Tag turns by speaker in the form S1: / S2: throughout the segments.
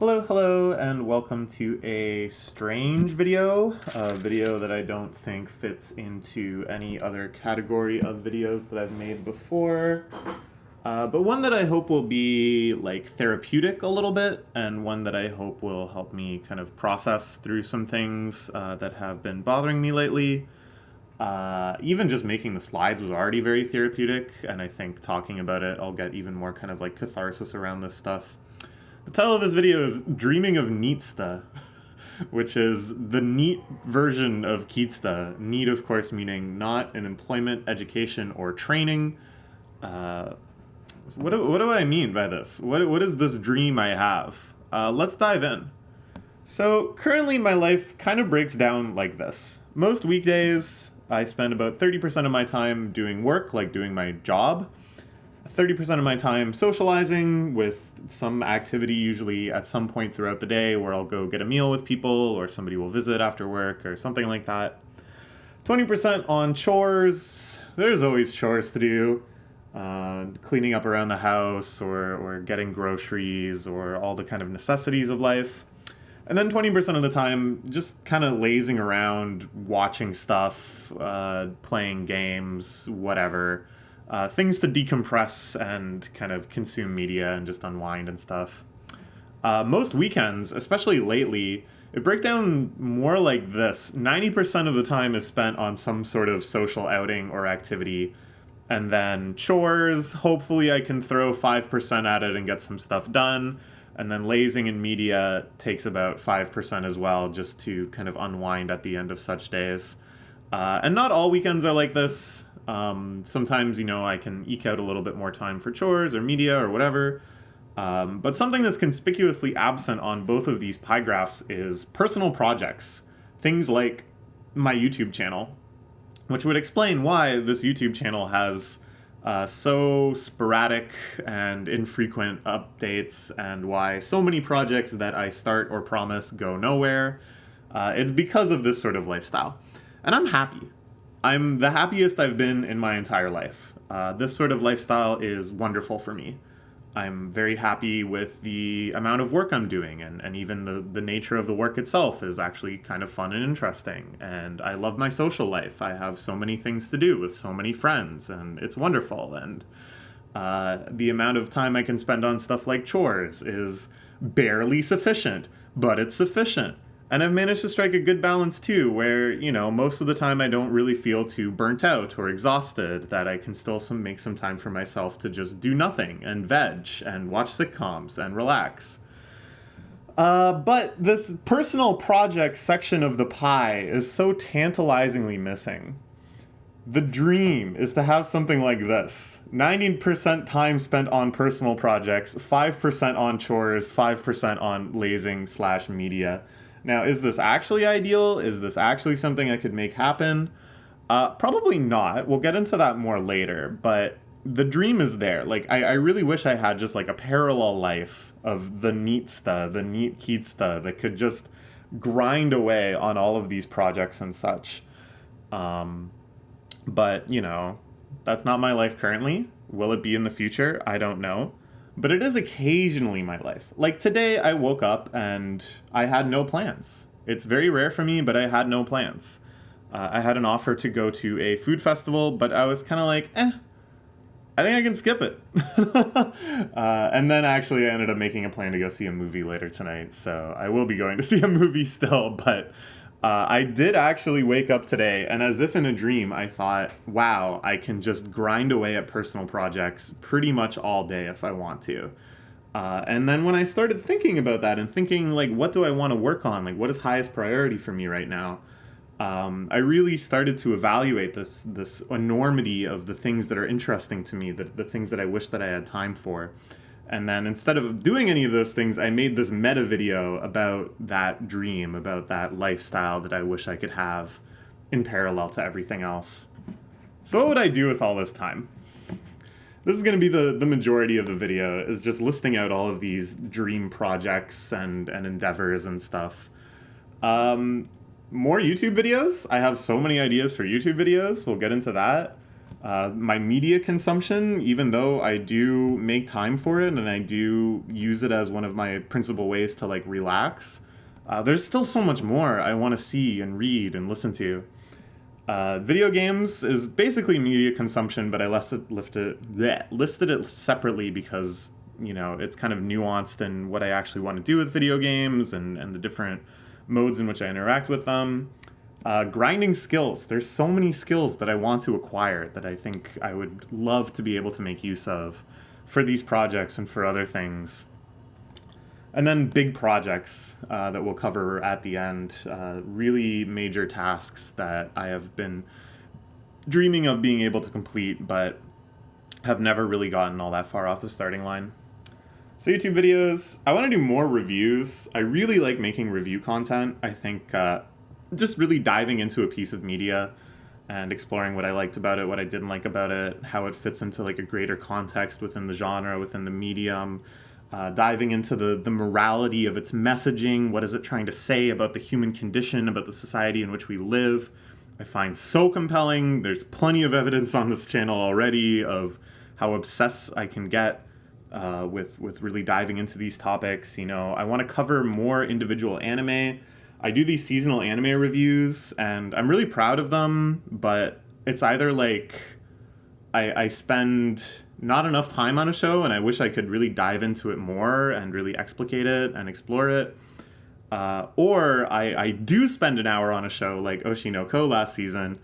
S1: Hello, and welcome to a strange video. A video that I don't think fits into any other category of videos that I've made before. But one that I hope will be like therapeutic a little bit, and one that I hope will help me kind of process through some things that have been bothering me lately. Even just making the slides was already very therapeutic, and I think talking about it, I'll get even more kind of like catharsis around this stuff. The title of this video is Dreaming of NEETsta, which is the NEET version of NEETsta. NEET, of course, meaning not in employment, education, or training. What do I mean by this? What is this dream I have? Let's dive in. So currently my life kind of breaks down like this. Most weekdays, I spend about 30% of my time doing work, like doing my job. 30% of my time socializing with some activity, usually at some point throughout the day, where I'll go get a meal with people or somebody will visit after work or something like that. 20% on chores. There's always chores to do. Cleaning up around the house or getting groceries or all the kind of necessities of life. And then 20% of the time, just kind of lazing around, watching stuff, playing games, whatever. Things to decompress and kind of consume media and just unwind and stuff. Most weekends, especially lately, it breaks down more like this. 90% of the time is spent on some sort of social outing or activity. And then chores, hopefully I can throw 5% at it and get some stuff done. And then lazing in media takes about 5% as well, just to kind of unwind at the end of such days. And not all weekends are like this. Sometimes, I can eke out a little bit more time for chores or media or whatever. But something that's conspicuously absent on both of these pie graphs is personal projects. Things like my YouTube channel, which would explain why this YouTube channel has so sporadic and infrequent updates, and why so many projects that I start or promise go nowhere. It's because of this sort of lifestyle. And I'm happy. I'm the happiest I've been in my entire life. This sort of lifestyle is wonderful for me. I'm very happy with the amount of work I'm doing, and even the nature of the work itself is actually kind of fun and interesting. And I love my social life. I have so many things to do with so many friends, and it's wonderful. And the amount of time I can spend on stuff like chores is barely sufficient, but it's sufficient. And I've managed to strike a good balance too, where, most of the time I don't really feel too burnt out or exhausted, that I can still make some time for myself to just do nothing and veg and watch sitcoms and relax. But this personal project section of the pie is so tantalizingly missing. The dream is to have something like this. 90% time spent on personal projects, 5% on chores, 5% on lazing/media. Now, is this actually ideal? Is this actually something I could make happen? Probably not. We'll get into that more later, but the dream is there. Like, I really wish I had just like a parallel life of the NEETsta, the NEETsta that could just grind away on all of these projects and such. But, that's not my life currently. Will it be in the future? I don't know. But it is occasionally my life. Like today, I woke up and I had no plans. It's very rare for me, but I had no plans. I had an offer to go to a food festival, but I was kind of like, I think I can skip it. And then actually I ended up making a plan to go see a movie later tonight. So I will be going to see a movie still, but I did actually wake up today, and as if in a dream, I thought, wow, I can just grind away at personal projects pretty much all day if I want to. And then when I started thinking about that and thinking, like, what do I want to work on? Like, what is highest priority for me right now? I really started to evaluate this enormity of the things that are interesting to me, the things that I wish that I had time for. And then instead of doing any of those things, I made this meta video about that dream, about that lifestyle that I wish I could have in parallel to everything else. So what would I do with all this time? This is going to be the majority of the video, is just listing out all of these dream projects and endeavors and stuff. More YouTube videos. I have so many ideas for YouTube videos. We'll get into that. My media consumption, even though I do make time for it and I do use it as one of my principal ways to like relax, there's still so much more I want to see and read and listen to. Video games is basically media consumption, but I listed it separately because, you know, it's kind of nuanced in what I actually want to do with video games and the different modes in which I interact with them. Grinding skills. There's so many skills that I want to acquire that I think I would love to be able to make use of for these projects and for other things. And then big projects that we'll cover at the end. Really major tasks that I have been dreaming of being able to complete, but have never really gotten all that far off the starting line. So YouTube videos, I want to do more reviews. I really like making review content. I think just really diving into a piece of media and exploring what I liked about it, what I didn't like about it, how it fits into like a greater context within the genre, within the medium, diving into the morality of its messaging, what is it trying to say about the human condition, about the society in which we live, I find so compelling. There's plenty of evidence on this channel already of how obsessed I can get with really diving into these topics. You know, I want to cover more individual anime. I do these seasonal anime reviews, and I'm really proud of them, but it's either like I spend not enough time on a show, and I wish I could really dive into it more and really explicate it and explore it, or I do spend an hour on a show like Oshinoko last season,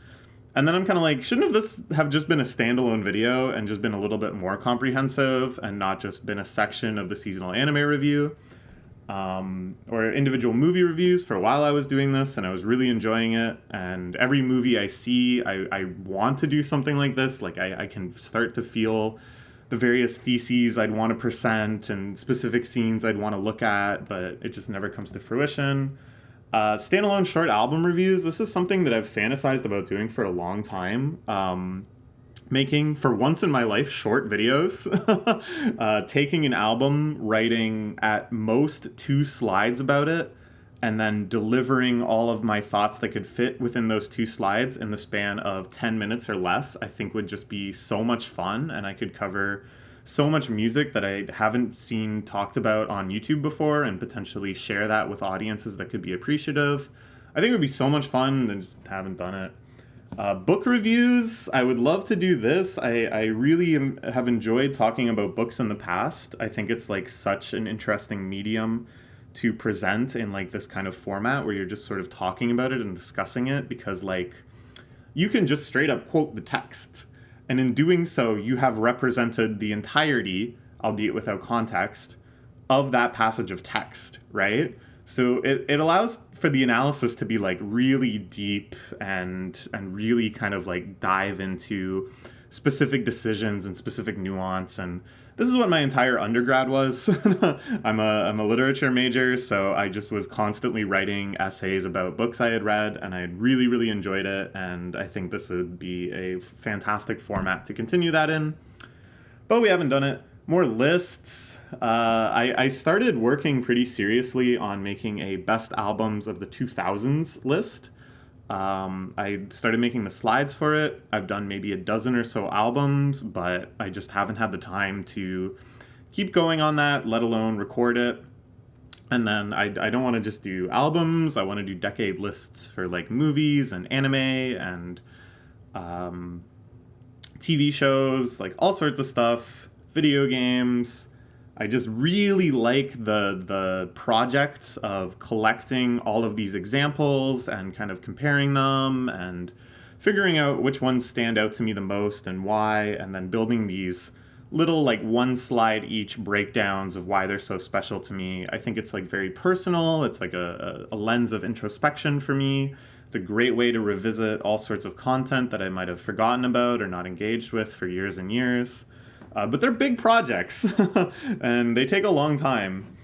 S1: and then I'm kind of like, shouldn't this have just been a standalone video and just been a little bit more comprehensive and not just been a section of the seasonal anime review? Or individual movie reviews. For a while I was doing this and I was really enjoying it, and every movie I see, I want to do something like this. Like I can start to feel the various theses I'd want to present and specific scenes I'd want to look at, but it just never comes to fruition. Standalone short album reviews, this is something that I've fantasized about doing for a long time. Making, for once in my life, short videos. Taking an album, writing at most 2 slides about it, and then delivering all of my thoughts that could fit within those 2 slides in the span of 10 minutes or less, I think would just be so much fun, and I could cover so much music that I haven't seen talked about on YouTube before and potentially share that with audiences that could be appreciative. I think it would be so much fun, and just haven't done it. Book reviews, I would love to do this. I really have enjoyed talking about books in the past. I think it's like such an interesting medium to present in like this kind of format where you're just sort of talking about it and discussing it, because like you can just straight up quote the text, and in doing so you have represented the entirety, albeit without context, of that passage of text, right? So it allows for the analysis to be like really deep and really kind of like dive into specific decisions and specific nuance. And this is what my entire undergrad was. I'm a literature major, so I just was constantly writing essays about books I had read, and I really, really enjoyed it. And I think this would be a fantastic format to continue that in. But we haven't done it. More lists. I started working pretty seriously on making a best albums of the 2000s list. I started making the slides for it. I've done maybe a dozen or so albums, but I just haven't had the time to keep going on that, let alone record it. And then I don't want to just do albums. I want to do decade lists for like movies and anime and TV shows, like all sorts of stuff. Video games. I just really like the project of collecting all of these examples and kind of comparing them and figuring out which ones stand out to me the most and why, and then building these little like 1 slide each breakdowns of why they're so special to me. I think it's like very personal. It's like a lens of introspection for me. It's a great way to revisit all sorts of content that I might have forgotten about or not engaged with for years and years. But they're big projects, and they take a long time.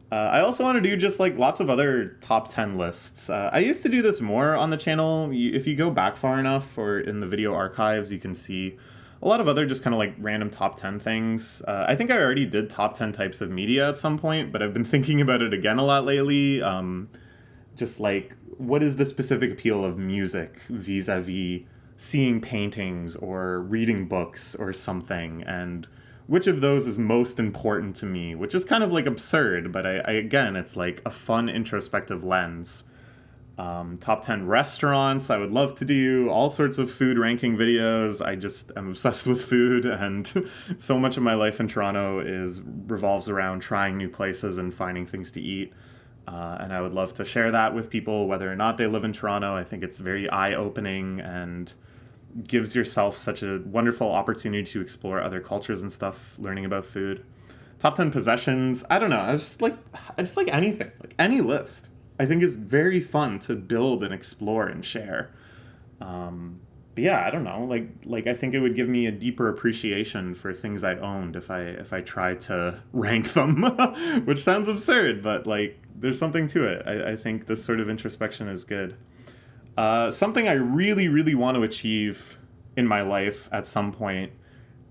S1: I also want to do just like lots of other top 10 lists. I used to do this more on the channel. If you go back far enough or in the video archives, you can see a lot of other just kind of like random top 10 things. I think I already did top 10 types of media at some point, but I've been thinking about it again a lot lately. Just like, what is the specific appeal of music vis-a-vis seeing paintings or reading books or something, and which of those is most important to me, which is kind of like absurd, but I again, it's like a fun introspective lens. Top 10 restaurants I would love to do, all sorts of food ranking videos. I just am obsessed with food, and so much of my life in Toronto revolves around trying new places and finding things to eat. And I would love to share that with people, whether or not they live in Toronto. I think it's very eye-opening and gives yourself such a wonderful opportunity to explore other cultures and stuff, learning about food. Top 10 possessions, I don't know. I just like anything, like any list. I think is very fun to build and explore and share. But yeah, I don't know. Like I think it would give me a deeper appreciation for things I owned if I tried to rank them, which sounds absurd, but like there's something to it. I think this sort of introspection is good. Something I really, really want to achieve in my life at some point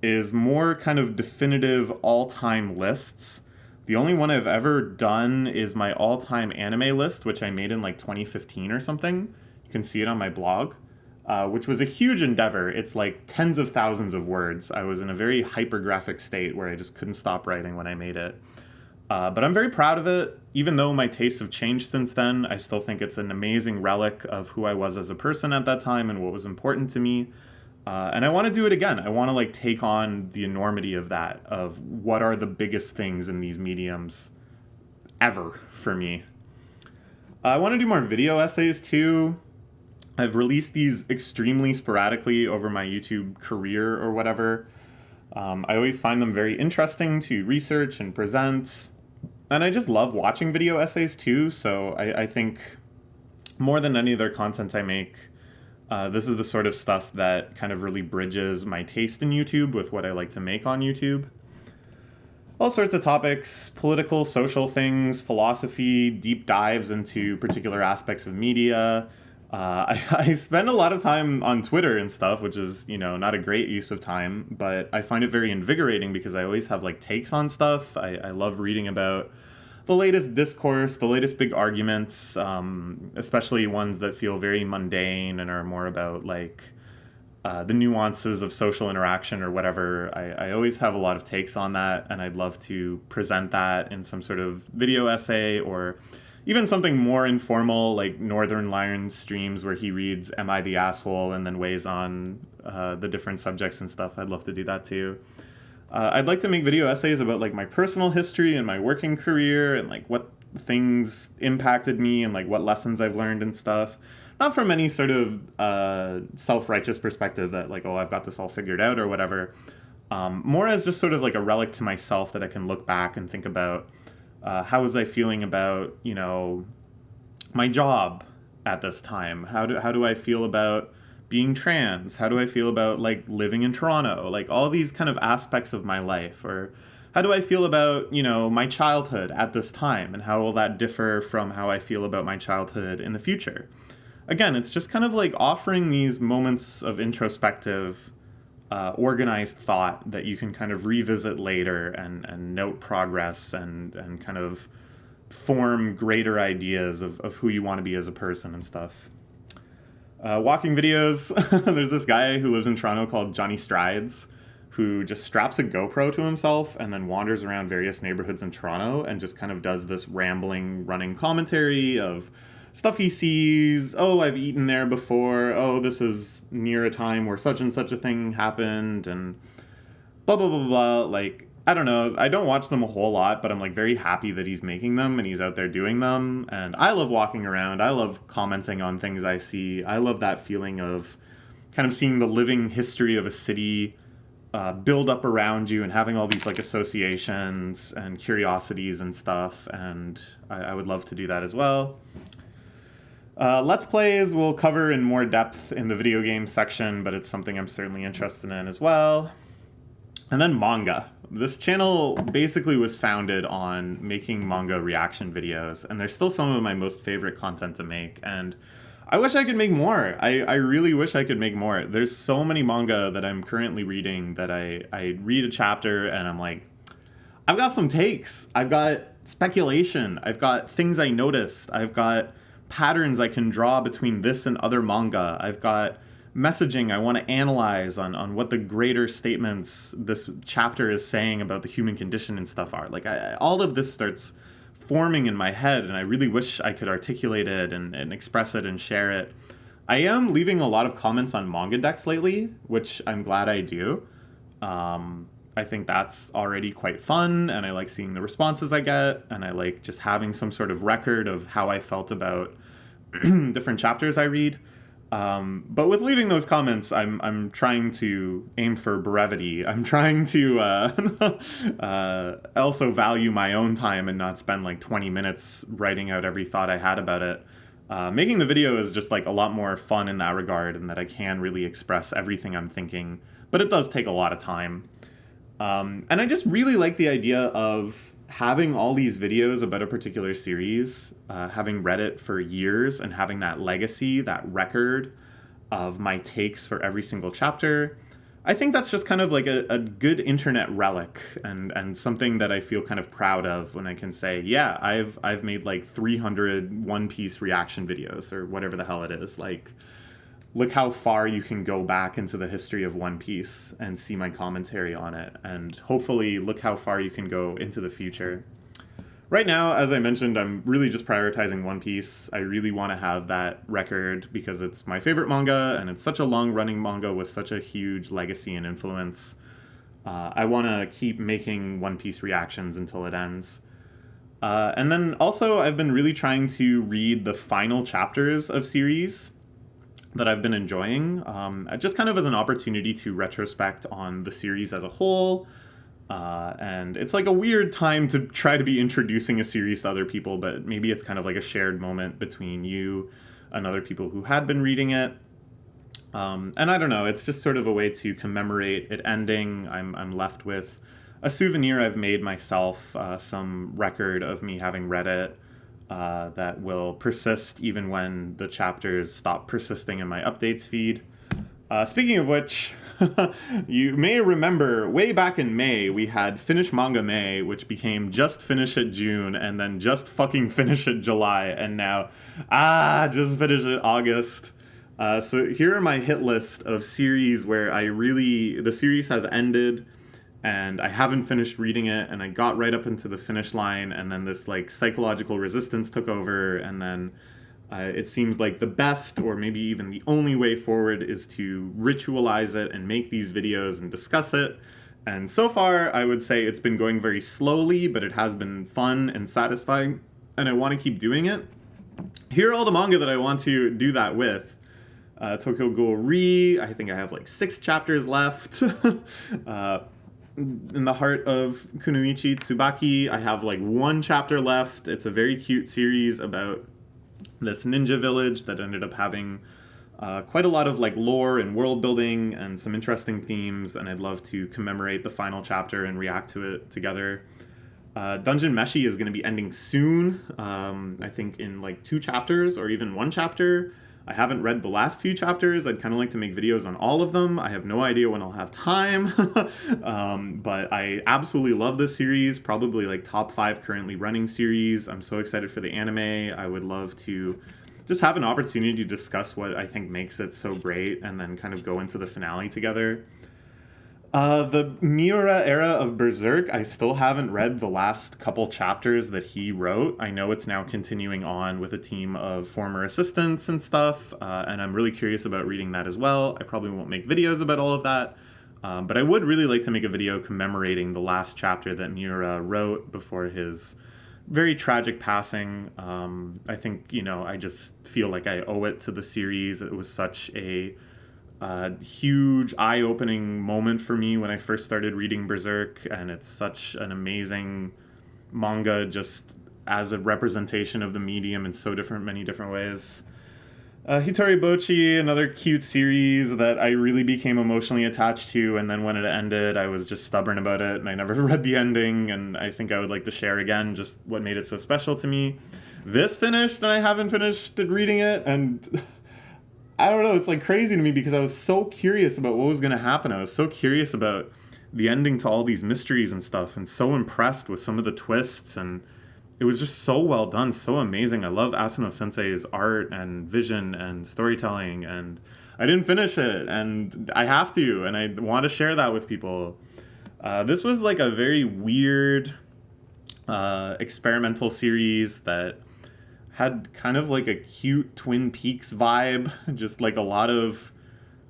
S1: is more kind of definitive all-time lists. The only one I've ever done is my all-time anime list, which I made in like 2015 or something. You can see it on my blog, which was a huge endeavor. It's like tens of thousands of words. I was in a very hypergraphic state where I just couldn't stop writing when I made it. But I'm very proud of it. Even though my tastes have changed since then, I still think it's an amazing relic of who I was as a person at that time and what was important to me. And I want to do it again. I want to like take on the enormity of that, of what are the biggest things in these mediums ever for me. I want to do more video essays too. I've released these extremely sporadically over my YouTube career or whatever. I always find them very interesting to research and present. And I just love watching video essays too, so I think more than any other content I make, this is the sort of stuff that kind of really bridges my taste in YouTube with what I like to make on YouTube. All sorts of topics, political, social things, philosophy, deep dives into particular aspects of media. I spend a lot of time on Twitter and stuff, which is, not a great use of time, but I find it very invigorating because I always have like takes on stuff. I love reading about the latest discourse, the latest big arguments, especially ones that feel very mundane and are more about like the nuances of social interaction or whatever. I always have a lot of takes on that, and I'd love to present that in some sort of video essay or even something more informal like Northern Lion streams where he reads Am I the Asshole and then weighs on the different subjects and stuff. I'd love to do that too. I'd like to make video essays about like my personal history and my working career and like what things impacted me and like what lessons I've learned and stuff. Not from any sort of self-righteous perspective that like, oh, I've got this all figured out or whatever. More as just sort of like a relic to myself that I can look back and think about how was I feeling about, my job at this time? How do I feel about being trans? How do I feel about like living in Toronto? Like all these kind of aspects of my life. Or how do I feel about, my childhood at this time? And how will that differ from how I feel about my childhood in the future? Again, it's just kind of like offering these moments of introspective, organized thought that you can kind of revisit later and note progress and kind of form greater ideas of who you want to be as a person and stuff. Walking videos. There's this guy who lives in Toronto called Johnny Strides, who just straps a GoPro to himself and then wanders around various neighborhoods in Toronto and just kind of does this rambling, running commentary of stuff he sees. Oh, I've eaten there before. Oh, this is near a time where such and such a thing happened, and blah, blah, blah, blah. Like, I don't know. I don't watch them a whole lot, but I'm like very happy that he's making them and he's out there doing them. And I love walking around. I love commenting on things I see. I love that feeling of kind of seeing the living history of a city build up around you and having all these like associations and curiosities and stuff. And I would love to do that as well. Let's Plays we'll cover in more depth in the video game section, but it's something I'm certainly interested in as well. And then manga. This channel basically was founded on making manga reaction videos, and they're still some of my most favorite content to make, and I wish I could make more. I really wish I could make more. There's so many manga that I'm currently reading that I read a chapter and I'm like, I've got some takes. I've got speculation. I've got things I noticed. I've got patterns I can draw between this and other manga. I've got messaging I want to analyze on what the greater statements this chapter is saying about the human condition and stuff are. Like, all of this starts forming in my head, and I really wish I could articulate it and express it and share it. I am leaving a lot of comments on manga decks lately, which I'm glad I do. I think that's already quite fun, and I like seeing the responses I get, and I like just having some sort of record of how I felt about different chapters I read. But with leaving those comments, I'm trying to aim for brevity. I'm trying to also value my own time and not spend like 20 minutes writing out every thought I had about it. Making the video is just like a lot more fun in that regard, and that I can really express everything I'm thinking, but it does take a lot of time. And I just really like the idea of having all these videos about a particular series, having read it for years and having that legacy, that record of my takes for every single chapter. I think that's just kind of like a good internet relic, and something that I feel kind of proud of when I can say, yeah, I've made like 300 One Piece reaction videos or whatever the hell it is. Like, look how far you can go back into the history of One Piece and see my commentary on it, and hopefully look how far you can go into the future. Right now, as I mentioned, I'm really just prioritizing One Piece. I really want to have that record because it's my favorite manga, and it's such a long-running manga with such a huge legacy and influence. I want to keep making One Piece reactions until it ends. And then also, I've been really trying to read the final chapters of series that I've been enjoying, just kind of as an opportunity to retrospect on the series as a whole. And it's like a weird time to try to be introducing a series to other people, but maybe it's kind of like a shared moment between you and other people who had been reading it. And I don't know, it's just sort of a way to commemorate it ending. I'm left with a souvenir I've made myself, some record of me having read it, that will persist even when the chapters stop persisting in my updates feed. Speaking of which, you may remember way back in May, we had Finish Manga May, which became Just Finish It June, and then Just Fucking Finish It July, and now, Just Finish It August. So here are my hit list of series where the series has ended, and I haven't finished reading it, and I got right up into the finish line, and then this like psychological resistance took over, and then it seems like the best, or maybe even the only way forward, is to ritualize it and make these videos and discuss it. And so far, I would say it's been going very slowly, but it has been fun and satisfying, and I want to keep doing it. Here are all the manga that I want to do that with. Tokyo Ghoul Re, I think I have like 6 chapters left. In the Heart of Kunoichi Tsubaki, I have like 1 chapter left. It's a very cute series about this ninja village that ended up having quite a lot of like lore and world building and some interesting themes, and I'd love to commemorate the final chapter and react to it together. Dungeon Meshi is going to be ending soon, I think in like 2 chapters or even 1 chapter. I haven't read the last few chapters. I'd kind of like to make videos on all of them. I have no idea when I'll have time, but I absolutely love this series, probably like top 5 currently running series. I'm so excited for the anime. I would love to just have an opportunity to discuss what I think makes it so great and then kind of go into the finale together. The Miura era of Berserk, I still haven't read the last couple chapters that he wrote. I know it's now continuing on with a team of former assistants and stuff, and I'm really curious about reading that as well. I probably won't make videos about all of that, but I would really like to make a video commemorating the last chapter that Miura wrote before his very tragic passing. I think, I just feel like I owe it to the series. It was such a huge eye-opening moment for me when I first started reading Berserk, and it's such an amazing manga just as a representation of the medium in many different ways. Hitori Bochi, another cute series that I really became emotionally attached to, and then when it ended, I was just stubborn about it, and I never read the ending, and I think I would like to share again just what made it so special to me. This finished, and I haven't finished reading it, and I don't know, it's like crazy to me because I was so curious about what was going to happen. I was so curious about the ending to all these mysteries and stuff, and so impressed with some of the twists, and it was just so well done, so amazing. I love Asano Sensei's art and vision and storytelling, and I didn't finish it, and I have to, and I want to share that with people. This was like a very weird experimental series that had kind of like a cute Twin Peaks vibe, just like a lot of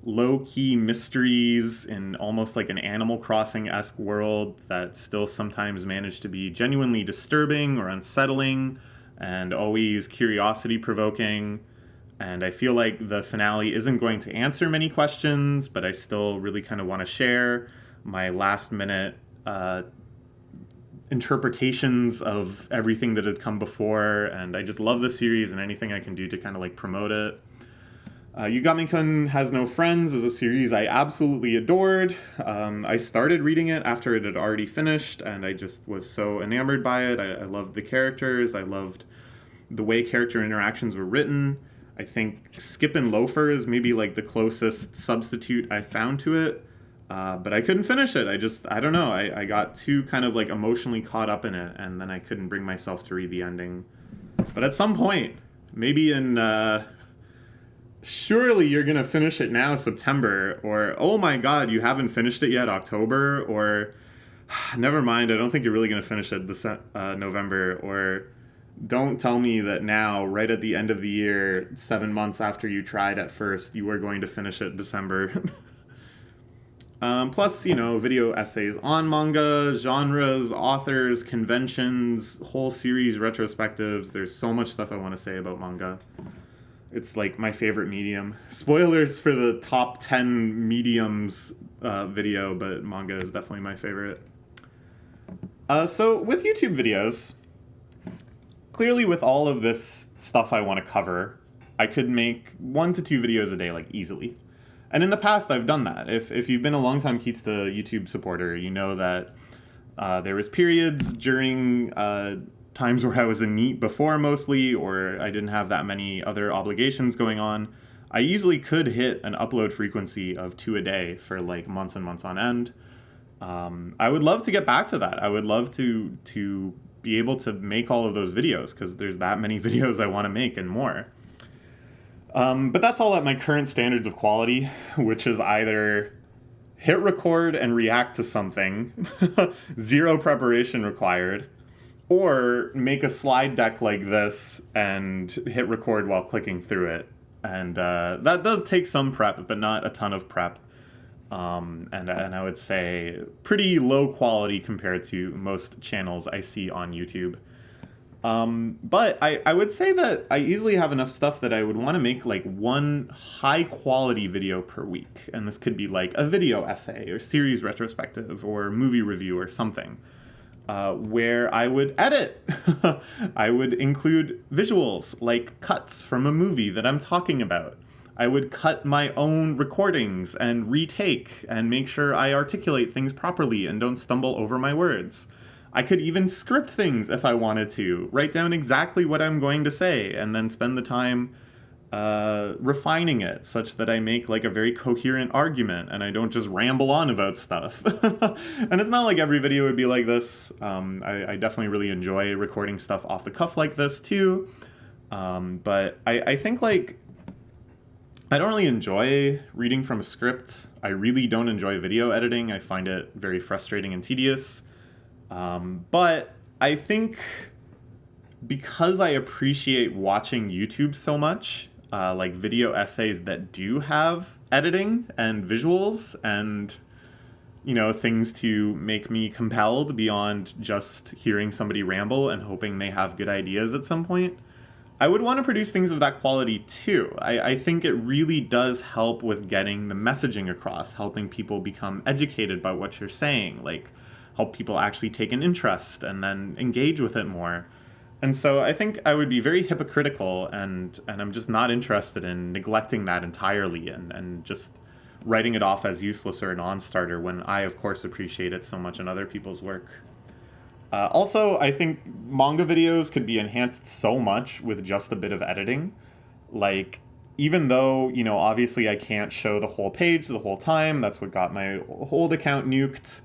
S1: low-key mysteries in almost like an Animal Crossing-esque world that still sometimes managed to be genuinely disturbing or unsettling and always curiosity-provoking. And I feel like the finale isn't going to answer many questions, but I still really kind of want to share my last-minute interpretations of everything that had come before, and I just love the series and anything I can do to kind of like promote it. Yugami-kun Has No Friends is a series I absolutely adored. I started reading it after it had already finished, and I just was so enamored by it. I loved the characters. I loved the way character interactions were written. I think Skippin' Loafer is maybe like the closest substitute I found to it. But I couldn't finish it. I don't know. I got too kind of like emotionally caught up in it, and then I couldn't bring myself to read the ending. But at some point, maybe in, surely you're going to finish it now, September, or, oh my God, you haven't finished it yet, October, or, never mind, I don't think you're really going to finish it this November, or don't tell me that now, right at the end of the year, 7 months after you tried at first, you are going to finish it December. Plus, video essays on manga, genres, authors, conventions, whole series retrospectives. There's so much stuff I want to say about manga. It's like my favorite medium. Spoilers for the top 10 mediums video, but manga is definitely my favorite. So with YouTube videos, clearly with all of this stuff I want to cover, I could make 1 to 2 videos a day, like easily. And in the past, I've done that. If you've been a longtime NEETsta YouTube supporter, you know that there was periods during times where I was in NEET before mostly, or I didn't have that many other obligations going on. I easily could hit an upload frequency of 2 a day for like months and months on end. I would love to get back to that. I would love to be able to make all of those videos, because there's that many videos I want to make and more. But that's all at my current standards of quality, which is either hit record and react to something, 0 preparation required, or make a slide deck like this and hit record while clicking through it. And that does take some prep, but not a ton of prep. And I would say pretty low quality compared to most channels I see on YouTube. But I would say that I easily have enough stuff that I would want to make like 1 high quality video per week. And this could be like a video essay or series retrospective or movie review or something, where I would edit. I would include visuals, like cuts from a movie that I'm talking about. I would cut my own recordings and retake and make sure I articulate things properly and don't stumble over my words. I could even script things if I wanted to, write down exactly what I'm going to say, and then spend the time refining it such that I make like a very coherent argument and I don't just ramble on about stuff. And it's not like every video would be like this. I definitely really enjoy recording stuff off the cuff like this too. But I think like I don't really enjoy reading from a script. I really don't enjoy video editing. I find it very frustrating and tedious. But I think because I appreciate watching YouTube so much, like video essays that do have editing and visuals and, things to make me compelled beyond just hearing somebody ramble and hoping they have good ideas at some point, I would want to produce things of that quality too. I think it really does help with getting the messaging across, helping people become educated by what you're saying, like help people actually take an interest and then engage with it more. And so I think I would be very hypocritical, and I'm just not interested in neglecting that entirely and just writing it off as useless or a non-starter when I, of course, appreciate it so much in other people's work. Also, I think manga videos could be enhanced so much with just a bit of editing. Like, even though, obviously I can't show the whole page the whole time, that's what got my old account nuked.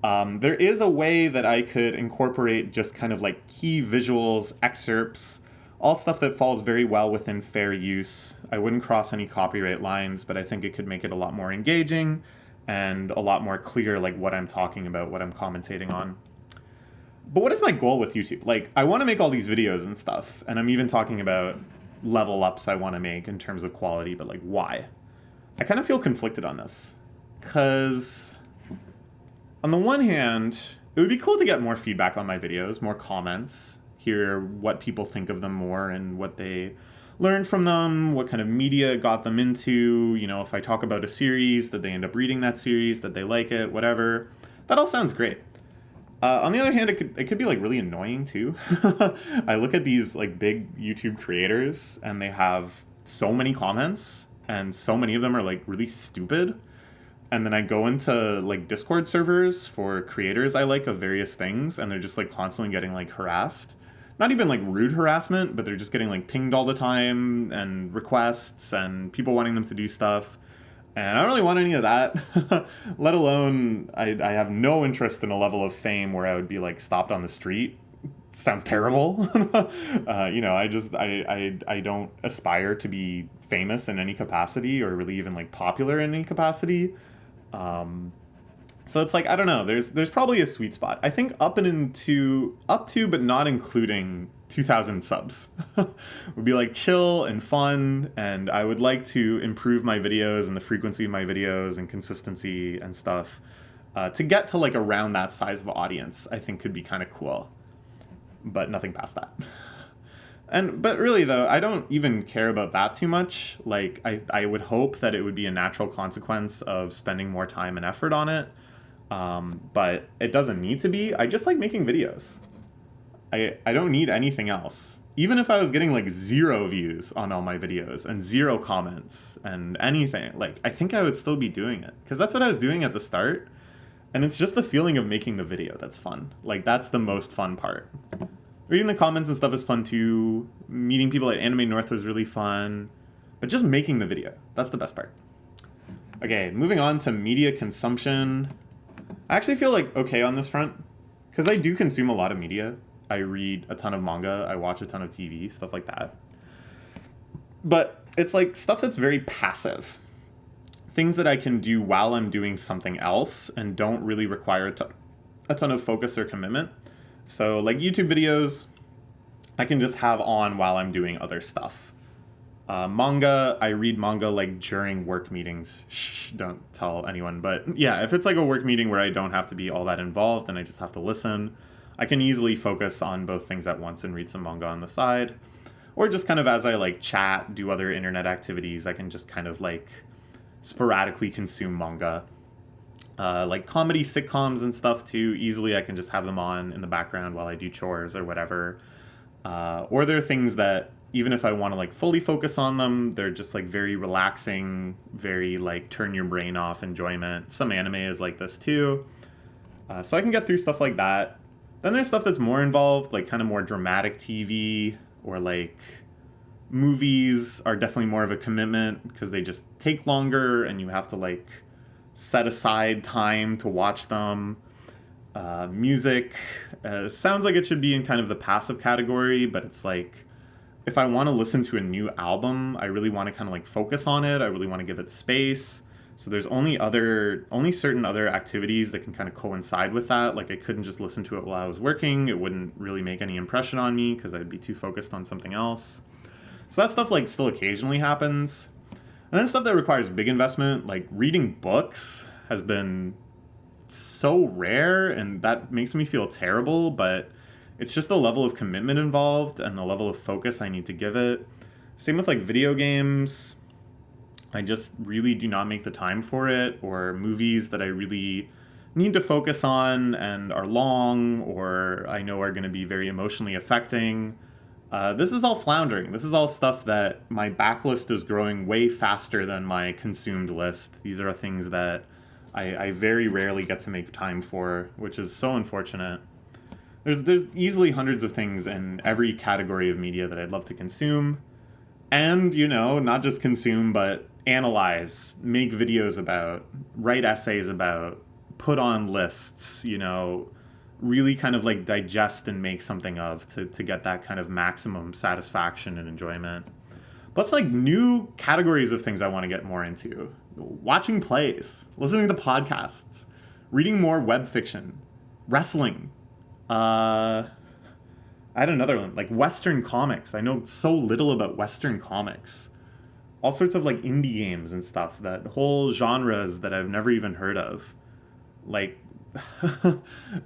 S1: There is a way that I could incorporate just kind of like key visuals, excerpts, All stuff that falls very well within fair use. I wouldn't cross any copyright lines, but I think it could make it a lot more engaging and a lot more clear, like what I'm talking about, what I'm commentating on. But what is my goal with YouTube? Like, I want to make all these videos and stuff, and I'm even talking about level ups I want to make in terms of quality, but like, why? I kind of feel conflicted on this. Because, on the one hand, it would be cool to get more feedback on my videos, more comments, hear what people think of them more and what they learned from them, what kind of media got them into, you know, if I talk about a series, that they end up reading that series, that they like it, whatever. That all sounds great. On the other hand, it could be like really annoying too. I look at these like big YouTube creators and they have so many comments and so many of them are like really stupid. And then I go into like Discord servers for creators I like of various things and they're just like constantly getting like harassed. Not even like rude harassment, but they're just getting like pinged all the time and requests and people wanting them to do stuff. And I don't really want any of that, let alone I have no interest in a level of fame where I would be like stopped on the street. Sounds terrible. You know, I don't aspire to be famous in any capacity or really even like popular in any capacity. So it's like, I don't know, there's probably a sweet spot. I think up to but not including 2,000 subs would be like chill and fun, and I would like to improve my videos and the frequency of my videos and consistency and stuff. To get to like around that size of audience, I think could be kind of cool, but nothing past that. But really though, I don't even care about that too much. Like I would hope that it would be a natural consequence of spending more time and effort on it. But it doesn't need to be. I just like making videos. I don't need anything else. Even if I was getting like 0 views on all my videos and 0 comments and anything, like I think I would still be doing it because that's what I was doing at the start. And it's just the feeling of making the video that's fun. Like that's the most fun part. Reading the comments and stuff is fun too. Meeting people at Anime North was really fun. But just making the video, that's the best part. Okay, moving on to media consumption. I actually feel like okay on this front because I do consume a lot of media. I read a ton of manga, I watch a ton of TV, stuff like that. But it's like stuff that's very passive. Things that I can do while I'm doing something else and don't really require a ton of focus or commitment. So like YouTube videos, I can just have on while I'm doing other stuff. Manga, I read manga like during work meetings. Shh, don't tell anyone. But yeah, if it's like a work meeting where I don't have to be all that involved and I just have to listen, I can easily focus on both things at once and read some manga on the side. Or just kind of as I like chat, do other internet activities, I can just kind of like sporadically consume manga. Like comedy sitcoms and stuff too, easily I can just have them on in the background while I do chores or whatever. Or there are things that even if I want to like fully focus on them, they're just like very relaxing, very like turn your brain off enjoyment. Some anime is like this too. So I can get through stuff like that. Then there's stuff that's more involved, like kind of more dramatic TV or like movies are definitely more of a commitment because they just take longer and you have to like set aside time to watch them. Music sounds like it should be in kind of the passive category, but it's like if I want to listen to a new album, I really want to kind of like focus on it. I really want to give it space. So there's only certain other activities that can kind of coincide with that. Like I couldn't just listen to it while I was working. It wouldn't really make any impression on me because I'd be too focused on something else. So that stuff like still occasionally happens. And then stuff that requires big investment, like reading books, has been so rare, and that makes me feel terrible, but it's just the level of commitment involved and the level of focus I need to give it. Same with like video games. I just really do not make the time for it, or movies that I really need to focus on and are long or I know are going to be very emotionally affecting. This is all floundering. This is all stuff that my backlist is growing way faster than my consumed list. These are things that I very rarely get to make time for, which is so unfortunate. There's easily hundreds of things in every category of media that I'd love to consume. And, you know, not just consume, but analyze, make videos about, write essays about, put on lists, you know, really kind of like digest and make something of to get that kind of maximum satisfaction and enjoyment. Plus, like, new categories of things I want to get more into: watching plays, listening to podcasts, reading more web fiction, wrestling. I had another one, like Western comics. I know so little about Western comics. All sorts of like indie games and stuff, that whole genres that I've never even heard of. Like,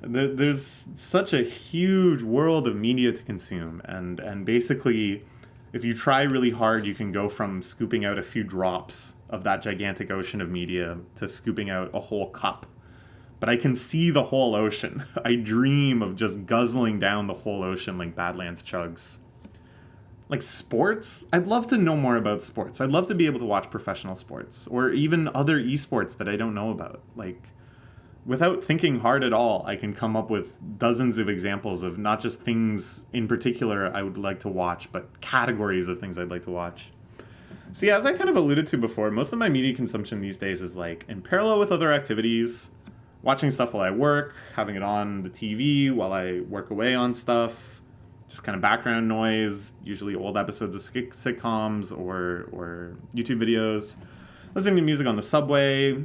S1: there's such a huge world of media to consume, and basically, if you try really hard, you can go from scooping out a few drops of that gigantic ocean of media to scooping out a whole cup. But I can see the whole ocean. I dream of just guzzling down the whole ocean like Badlands chugs. Like sports, I'd love to know more about sports. I'd love to be able to watch professional sports or even other esports that I don't know about. Like, without thinking hard at all, I can come up with dozens of examples of not just things in particular I would like to watch, but categories of things I'd like to watch. See, as I kind of alluded to before, most of my media consumption these days is like in parallel with other activities, watching stuff while I work, having it on the TV while I work away on stuff, just kind of background noise, usually old episodes of sitcoms or YouTube videos, listening to music on the subway.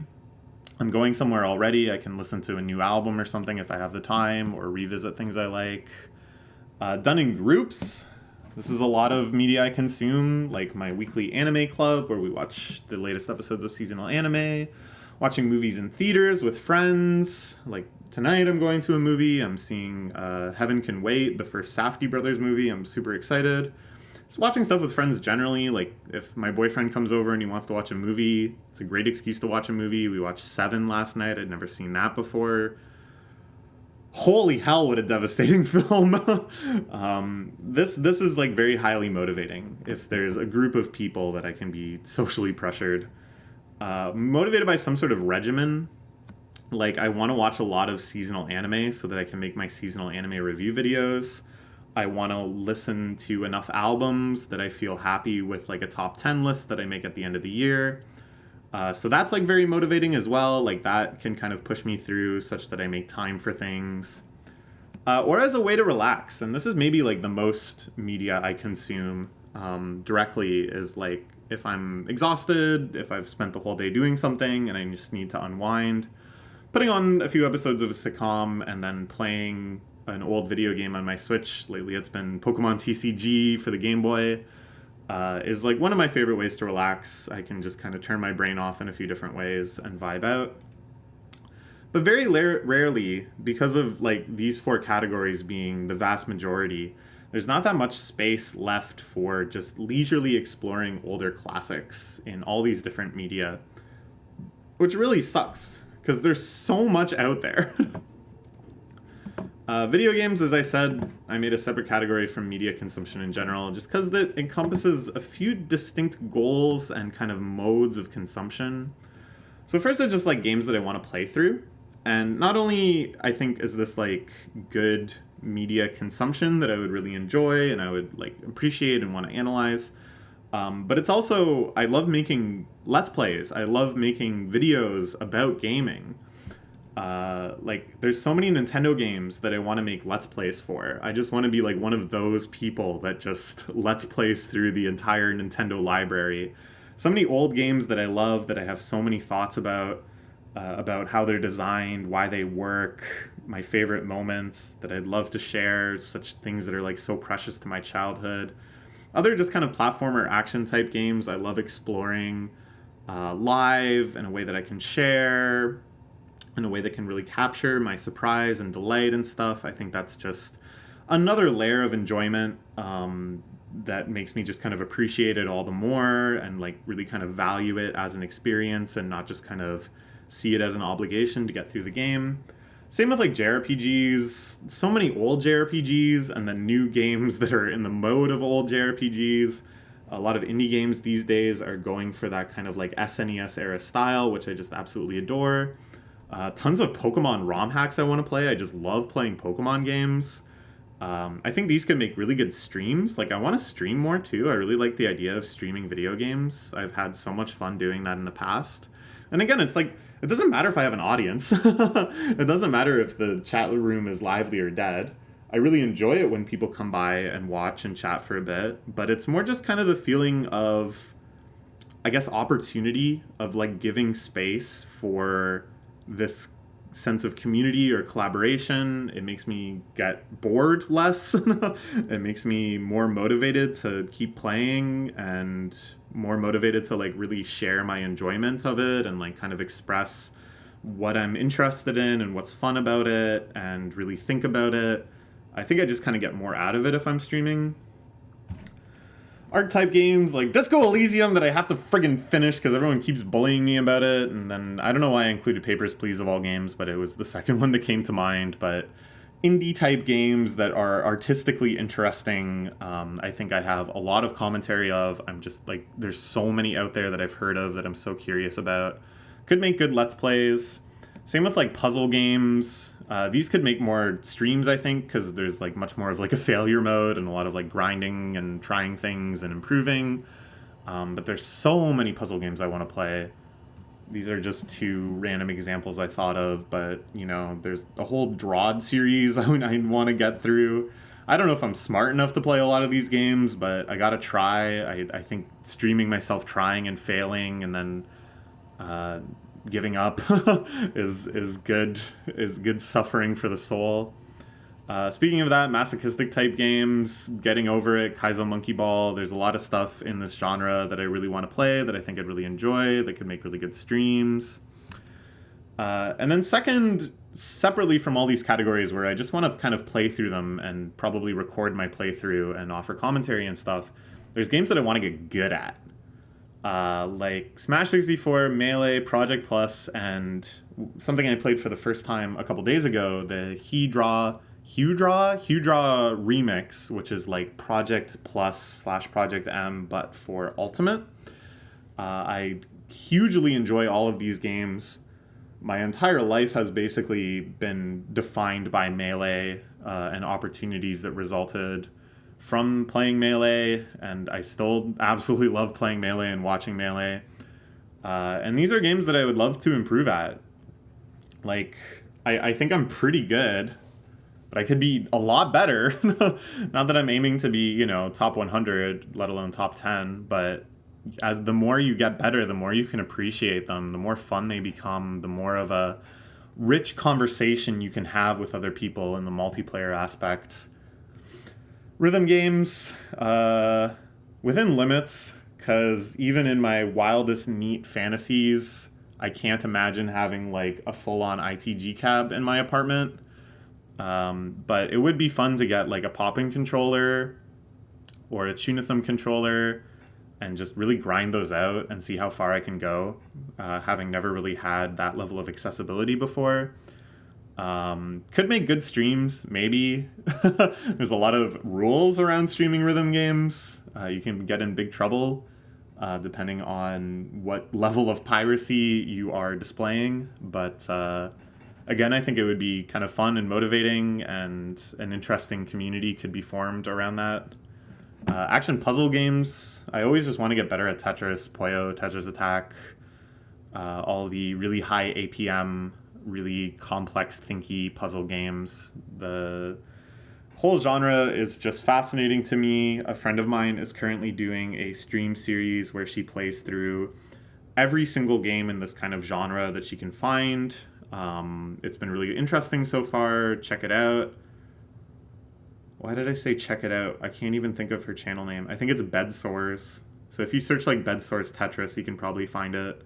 S1: I'm going somewhere already, I can listen to a new album or something if I have the time, or revisit things I like. Done in groups. This is a lot of media I consume, like my weekly anime club, where we watch the latest episodes of seasonal anime. Watching movies in theaters with friends. Like tonight I'm going to a movie. I'm seeing Heaven Can Wait, the first Safdie Brothers movie. I'm super excited. Just watching stuff with friends generally. Like if my boyfriend comes over and he wants to watch a movie, it's a great excuse to watch a movie. We watched Seven last night. I'd never seen that before. Holy hell, what a devastating film. This is like very highly motivating if there's a group of people that I can be socially pressured. Motivated by some sort of regimen. Like, I want to watch a lot of seasonal anime so that I can make my seasonal anime review videos. I want to listen to enough albums that I feel happy with, like a top 10 list that I make at the end of the year. So that's like very motivating as well. Like that can kind of push me through such that I make time for things. Or as a way to relax. And this is maybe like the most media I consume directly, is like if I'm exhausted, if I've spent the whole day doing something and I just need to unwind, putting on a few episodes of a sitcom and then playing an old video game on my Switch. Lately it's been Pokemon TCG for the Game Boy. Is like one of my favorite ways to relax. I can just kind of turn my brain off in a few different ways and vibe out. But very rarely, because of like these four categories being the vast majority, there's not that much space left for just leisurely exploring older classics in all these different media, which really sucks because there's so much out there. Video games, as I said, I made a separate category from media consumption in general, just because it encompasses a few distinct goals and kind of modes of consumption. So first, it's just like games that I want to play through. And not only, I think, is this like good media consumption that I would really enjoy and I would like appreciate and want to analyze, but it's also, I love making Let's Plays. I love making videos about gaming. Like, there's so many Nintendo games that I want to make Let's Plays for. I just want to be like one of those people that just Let's Plays through the entire Nintendo library. So many old games that I love, that I have so many thoughts about how they're designed, why they work, my favorite moments that I'd love to share, such things that are like so precious to my childhood. Other just kind of platformer action type games I love exploring live in a way that I can share, in a way that can really capture my surprise and delight and stuff. I think that's just another layer of enjoyment that makes me just kind of appreciate it all the more and like really kind of value it as an experience and not just kind of see it as an obligation to get through the game. Same with like JRPGs, so many old JRPGs and then new games that are in the mode of old JRPGs. A lot of indie games these days are going for that kind of like SNES era style, which I just absolutely adore. Tons of Pokemon ROM hacks I want to play. I just love playing Pokemon games. I think these can make really good streams. Like, I want to stream more too. I really like the idea of streaming video games. I've had so much fun doing that in the past. And again, it's like, it doesn't matter if I have an audience. It doesn't matter if the chat room is lively or dead. I really enjoy it when people come by and watch and chat for a bit, but it's more just kind of the feeling of, I guess, opportunity of like giving space for this sense of community or collaboration. It makes me get bored less. It makes me more motivated to keep playing and more motivated to like really share my enjoyment of it and like kind of express what I'm interested in and what's fun about it and really think about it. I think I just kind of get more out of it if I'm streaming. Art type games like Disco Elysium that I have to friggin' finish because everyone keeps bullying me about it. And then I don't know why I included Papers, Please of all games, but it was the second one that came to mind. But indie type games that are artistically interesting, I think I have a lot of commentary of. I'm just like, there's so many out there that I've heard of that I'm so curious about. Could make good Let's Plays. Same with like puzzle games. These could make more streams, I think, because there's like much more of like a failure mode and a lot of like grinding and trying things and improving. But there's so many puzzle games I want to play. These are just two random examples I thought of, but you know, there's the whole Drawed series I want to get through. I don't know if I'm smart enough to play a lot of these games, but I gotta try. I think streaming myself trying and failing and then giving up is good suffering for the soul. Speaking of that, masochistic type games, Getting Over It, Kaizo Monkey Ball, there's a lot of stuff in this genre that I really want to play, that I think I'd really enjoy, that could make really good streams. And then second, separately from all these categories where I just want to kind of play through them and probably record my playthrough and offer commentary and stuff, there's games that I want to get good at. Like Smash 64, Melee, Project Plus, and something I played for the first time a couple days ago, the Hue Draw remix, which is like Project Plus / Project M, but for Ultimate. I hugely enjoy all of these games. My entire life has basically been defined by Melee and opportunities that resulted from playing Melee, and I still absolutely love playing Melee and watching Melee. And these are games that I would love to improve at. Like, I think I'm pretty good, but I could be a lot better. Not that I'm aiming to be, top 100, let alone top 10, but as the more you get better, the more you can appreciate them, the more fun they become, the more of a rich conversation you can have with other people in the multiplayer aspects. Rhythm games, within limits, because even in my wildest NEET fantasies, I can't imagine having like a full-on ITG cab in my apartment. But it would be fun to get like a popping controller or a Tunithum controller and just really grind those out and see how far I can go, having never really had that level of accessibility before. Could make good streams, maybe. There's a lot of rules around streaming rhythm games. You can get in big trouble depending on what level of piracy you are displaying. But again, I think it would be kind of fun and motivating, and an interesting community could be formed around that. Action puzzle games. I always just want to get better at Tetris, Puyo, Tetris Attack, all the really high APM, really complex, thinky puzzle games. The whole genre is just fascinating to me. A friend of mine is currently doing a stream series where she plays through every single game in this kind of genre that she can find. It's been really interesting so far. Check it out. Why did I say check it out? I can't even think of her channel name. I think it's Bedsores. So if you search like Bedsores Tetris, you can probably find it.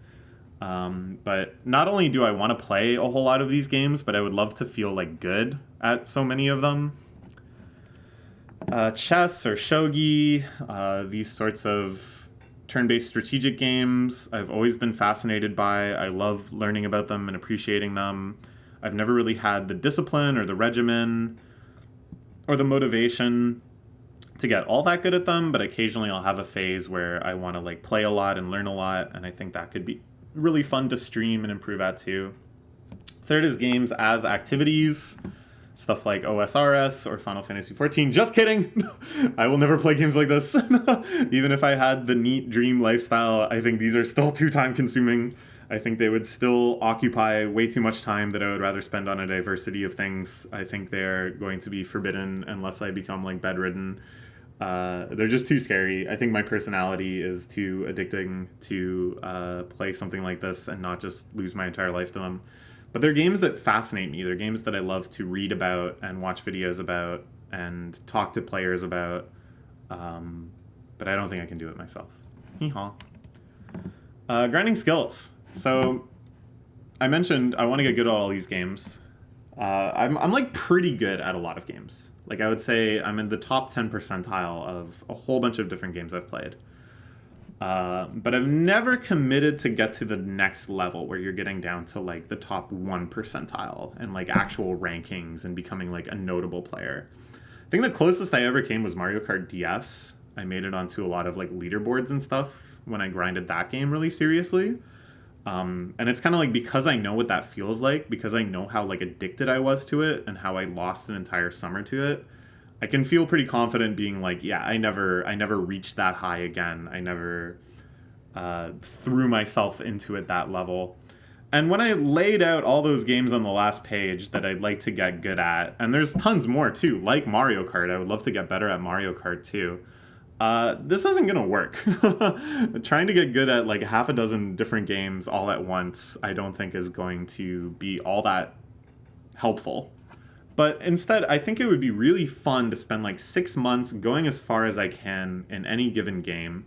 S1: But not only do I want to play a whole lot of these games, but I would love to feel like good at so many of them. Chess or shogi, these sorts of turn-based strategic games, I've always been fascinated by. I love learning about them and appreciating them. I've never really had the discipline or the regimen or the motivation to get all that good at them, but occasionally I'll have a phase where I want to like play a lot and learn a lot, and I think that could be really fun to stream and improve at too. Third is games as activities, stuff like OSRS or Final Fantasy XIV. Just kidding! I will never play games like this. Even if I had the NEET dream lifestyle, I think these are still too time consuming. I think they would still occupy way too much time that I would rather spend on a diversity of things. I think they're going to be forbidden unless I become like bedridden. They're just too scary. I think my personality is too addicting to play something like this and not just lose my entire life to them. But they're games that fascinate me. They're games that I love to read about and watch videos about and talk to players about. But I don't think I can do it myself. Hee-haw. Grinding skills. So I mentioned I want to get good at all these games. I'm like pretty good at a lot of games. Like I would say I'm in the top 10 percentile of a whole bunch of different games I've played. But I've never committed to get to the next level where you're getting down to like the top 1 percentile and like actual rankings and becoming like a notable player. I think the closest I ever came was Mario Kart DS. I made it onto a lot of like leaderboards and stuff when I grinded that game really seriously. And it's kind of like because I know what that feels like, because I know how like addicted I was to it and how I lost an entire summer to it, I can feel pretty confident being like, yeah, I never reached that high again. I never threw myself into it that level. And when I laid out all those games on the last page that I'd like to get good at, and there's tons more too, like Mario Kart, I would love to get better at Mario Kart too. This isn't gonna work. Trying to get good at like half a dozen different games all at once, I don't think is going to be all that helpful. But instead, I think it would be really fun to spend like 6 months going as far as I can in any given game,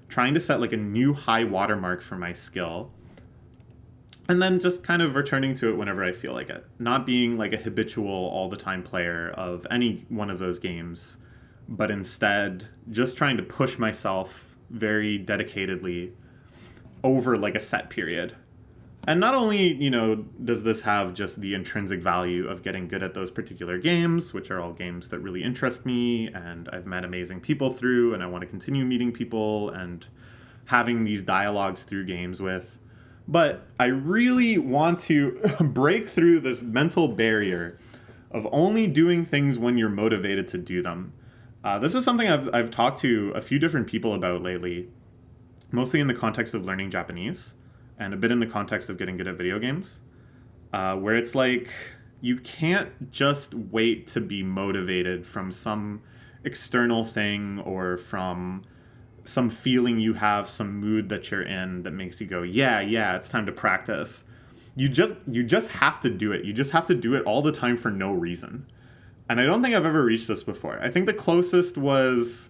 S1: trying to set like a new high watermark for my skill, and then just kind of returning to it whenever I feel like it. Not being like a habitual all the time player of any one of those games, but instead just trying to push myself very dedicatedly over like a set period. And not only, does this have just the intrinsic value of getting good at those particular games, which are all games that really interest me and I've met amazing people through and I want to continue meeting people and having these dialogues through games with, but I really want to break through this mental barrier of only doing things when you're motivated to do them. This is something I've talked to a few different people about lately, mostly in the context of learning Japanese and a bit in the context of getting good at video games, where it's like you can't just wait to be motivated from some external thing or from some feeling you have, some mood that you're in that makes you go, yeah, it's time to practice. You just have to do it. You just have to do it all the time for no reason. And I don't think I've ever reached this before. I think the closest was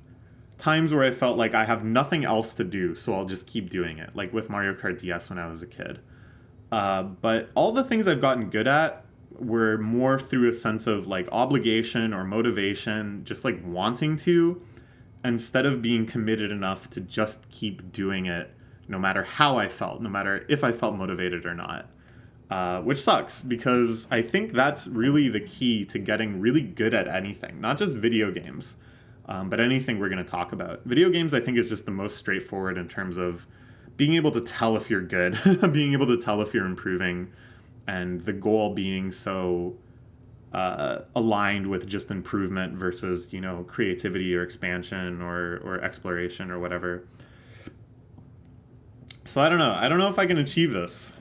S1: times where I felt like I have nothing else to do, so I'll just keep doing it, like with Mario Kart DS when I was a kid. But all the things I've gotten good at were more through a sense of like obligation or motivation, just like wanting to, instead of being committed enough to just keep doing it no matter how I felt, no matter if I felt motivated or not. Which sucks, because I think that's really the key to getting really good at anything, not just video games, but anything we're going to talk about. Video games, I think, is just the most straightforward in terms of being able to tell if you're good, being able to tell if you're improving, and the goal being so aligned with just improvement versus, creativity or expansion or exploration or whatever. So I don't know if I can achieve this.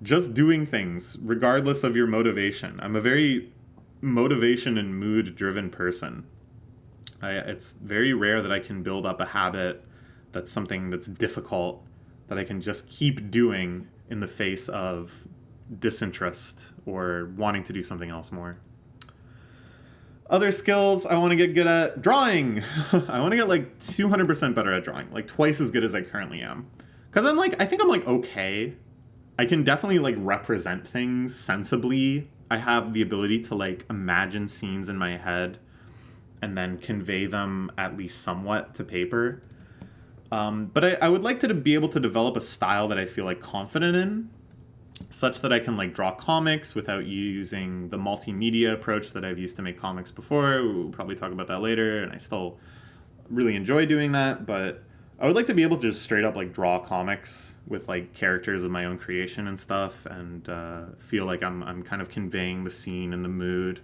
S1: Just doing things, regardless of your motivation. I'm a very motivation and mood-driven person. It's very rare that I can build up a habit that's something that's difficult, that I can just keep doing in the face of disinterest or wanting to do something else more. Other skills I want to get good at: drawing. I want to get like 200% better at drawing, like twice as good as I currently am. Because I think I'm like okay. I can definitely like represent things sensibly. I have the ability to like imagine scenes in my head and then convey them at least somewhat to paper. But I would like to be able to develop a style that I feel like confident in, such that I can like draw comics without using the multimedia approach that I've used to make comics before. We'll probably talk about that later, and I still really enjoy doing that, but I would like to be able to just straight up like draw comics with like characters of my own creation and stuff, and feel like I'm kind of conveying the scene and the mood,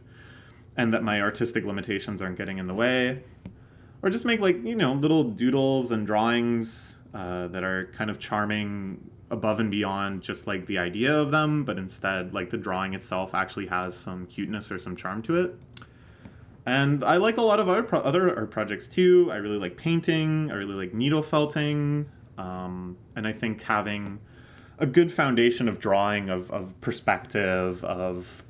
S1: and that my artistic limitations aren't getting in the way. Or just make like, little doodles and drawings that are kind of charming above and beyond just like the idea of them, but instead like the drawing itself actually has some cuteness or some charm to it. And I like a lot of other art projects too. I really like painting. I really like needle felting. And I think having a good foundation of drawing, of perspective, of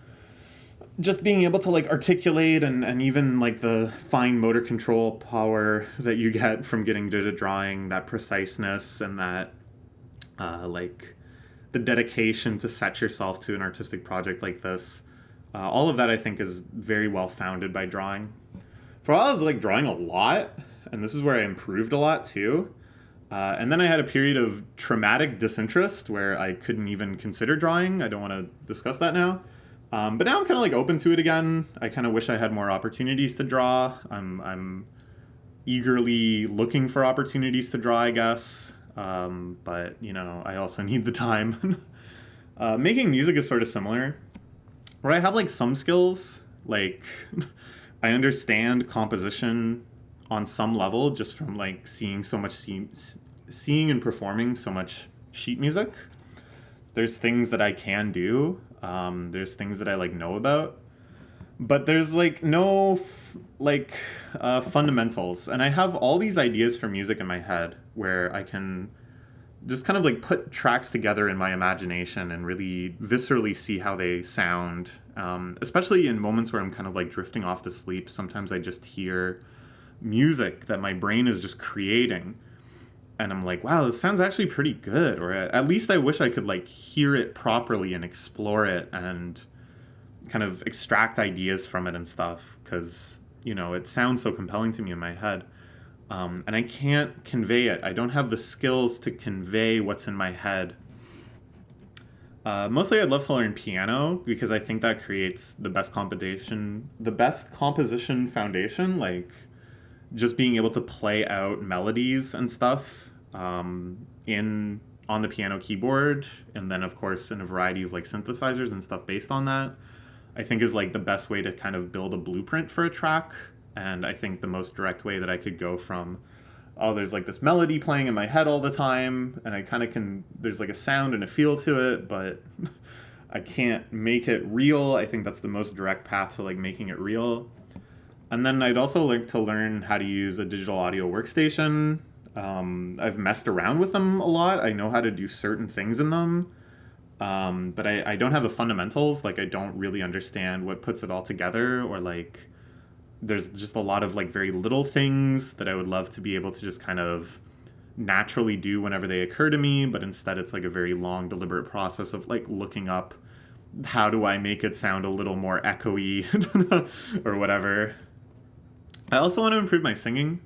S1: just being able to like articulate and even like the fine motor control power that you get from getting good at drawing, that preciseness and that like the dedication to set yourself to an artistic project like this, all of that I think is very well founded by drawing. For a while I was like drawing a lot, and this is where I improved a lot too. And then I had a period of traumatic disinterest where I couldn't even consider drawing. I don't want to discuss that now. But now I'm kind of like open to it again. I kind of wish I had more opportunities to draw. I'm eagerly looking for opportunities to draw, I guess. But, you know, I also need the time. Making music is sort of similar, where I have like some skills. Like, I understand composition on some level just from like seeing so much seeing and performing so much sheet music. There's things that I can do. There's things that I like know about, but there's like no fundamentals. And I have all these ideas for music in my head where I can just kind of like put tracks together in my imagination and really viscerally see how they sound. Especially in moments where I'm kind of like drifting off to sleep. Sometimes I just hear music that my brain is just creating, and I'm like, wow, this sounds actually pretty good. Or at least I wish I could like hear it properly and explore it and kind of extract ideas from it and stuff, because, you know, it sounds so compelling to me in my head. And I can't convey it. I don't have the skills to convey what's in my head. Mostly I'd love to learn piano because I think that creates the best composition foundation, like just being able to play out melodies and stuff on the piano keyboard, and then of course in a variety of like synthesizers and stuff based on that, I think is like the best way to kind of build a blueprint for a track. And I think the most direct way that I could go from, oh, there's like this melody playing in my head all the time, and I kind of there's like a sound and a feel to it, but I can't make it real. I think that's the most direct path to like making it real. And then I'd also like to learn how to use a digital audio workstation. I've messed around with them a lot. I know how to do certain things in them, but I don't have the fundamentals. Like, I don't really understand what puts it all together, or like there's just a lot of like very little things that I would love to be able to just kind of naturally do whenever they occur to me, but instead it's like a very long, deliberate process of like looking up how do I make it sound a little more echoey or whatever. I also want to improve my singing.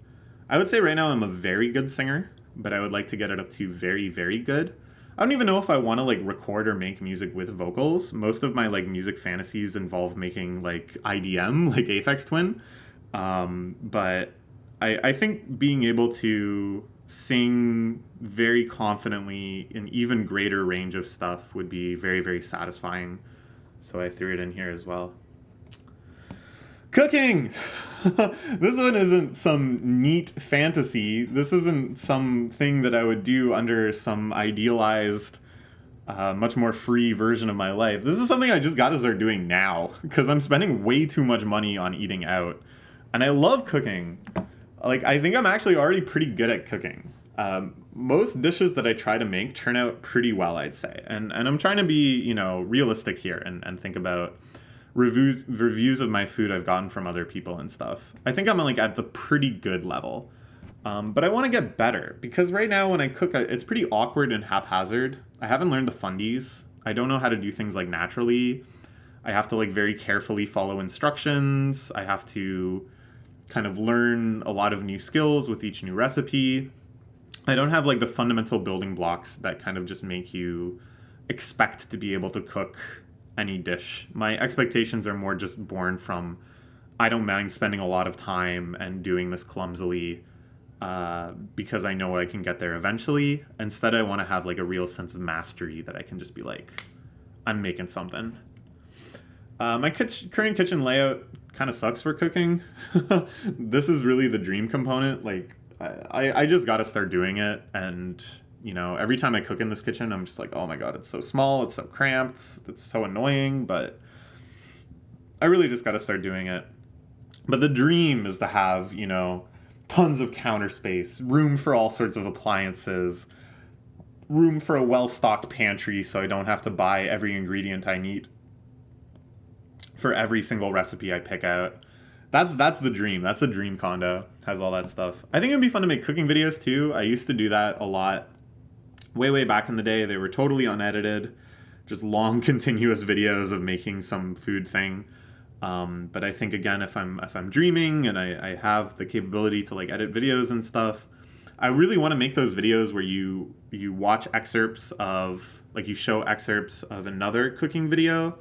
S1: I would say right now I'm a very good singer, but I would like to get it up to very, very good. I don't even know if I want to like record or make music with vocals. Most of my like music fantasies involve making like IDM, like Aphex Twin. But I think being able to sing very confidently in even greater range of stuff would be very, very satisfying. So I threw it in here as well. Cooking! This one isn't some neat fantasy. This isn't something that I would do under some idealized, much more free version of my life. This is something I just got to start doing now, because I'm spending way too much money on eating out. And I love cooking. Like, I think I'm actually already pretty good at cooking. Most dishes that I try to make turn out pretty well, I'd say. And I'm trying to be, you know, realistic here and think about reviews of my food I've gotten from other people and stuff. I think I'm like at the pretty good level. But I want to get better, because right now when I cook, it's pretty awkward and haphazard. I haven't learned the fundies. I don't know how to do things like naturally. I have to like very carefully follow instructions. I have to kind of learn a lot of new skills with each new recipe. I don't have like the fundamental building blocks that kind of just make you expect to be able to cook any dish. My expectations are more just born from, I don't mind spending a lot of time and doing this clumsily because I know I can get there eventually. Instead, I want to have like a real sense of mastery that I can just be like, I'm making something. My current kitchen layout kind of sucks for cooking. This is really the dream component. Like, I just got to start doing it. And, you know, every time I cook in this kitchen, I'm just like, oh my God, it's so small. It's so cramped. It's so annoying. But I really just got to start doing it. But the dream is to have, you know, tons of counter space, room for all sorts of appliances, room for a well-stocked pantry so I don't have to buy every ingredient I need for every single recipe I pick out. That's the dream. That's the dream condo. Has all that stuff. I think it'd be fun to make cooking videos too. I used to do that a lot. Way back in the day, they were totally unedited, just long continuous videos of making some food thing. But I think again, if I'm dreaming and I have the capability to like edit videos and stuff, I really want to make those videos where you watch excerpts of, like, you show excerpts of another cooking video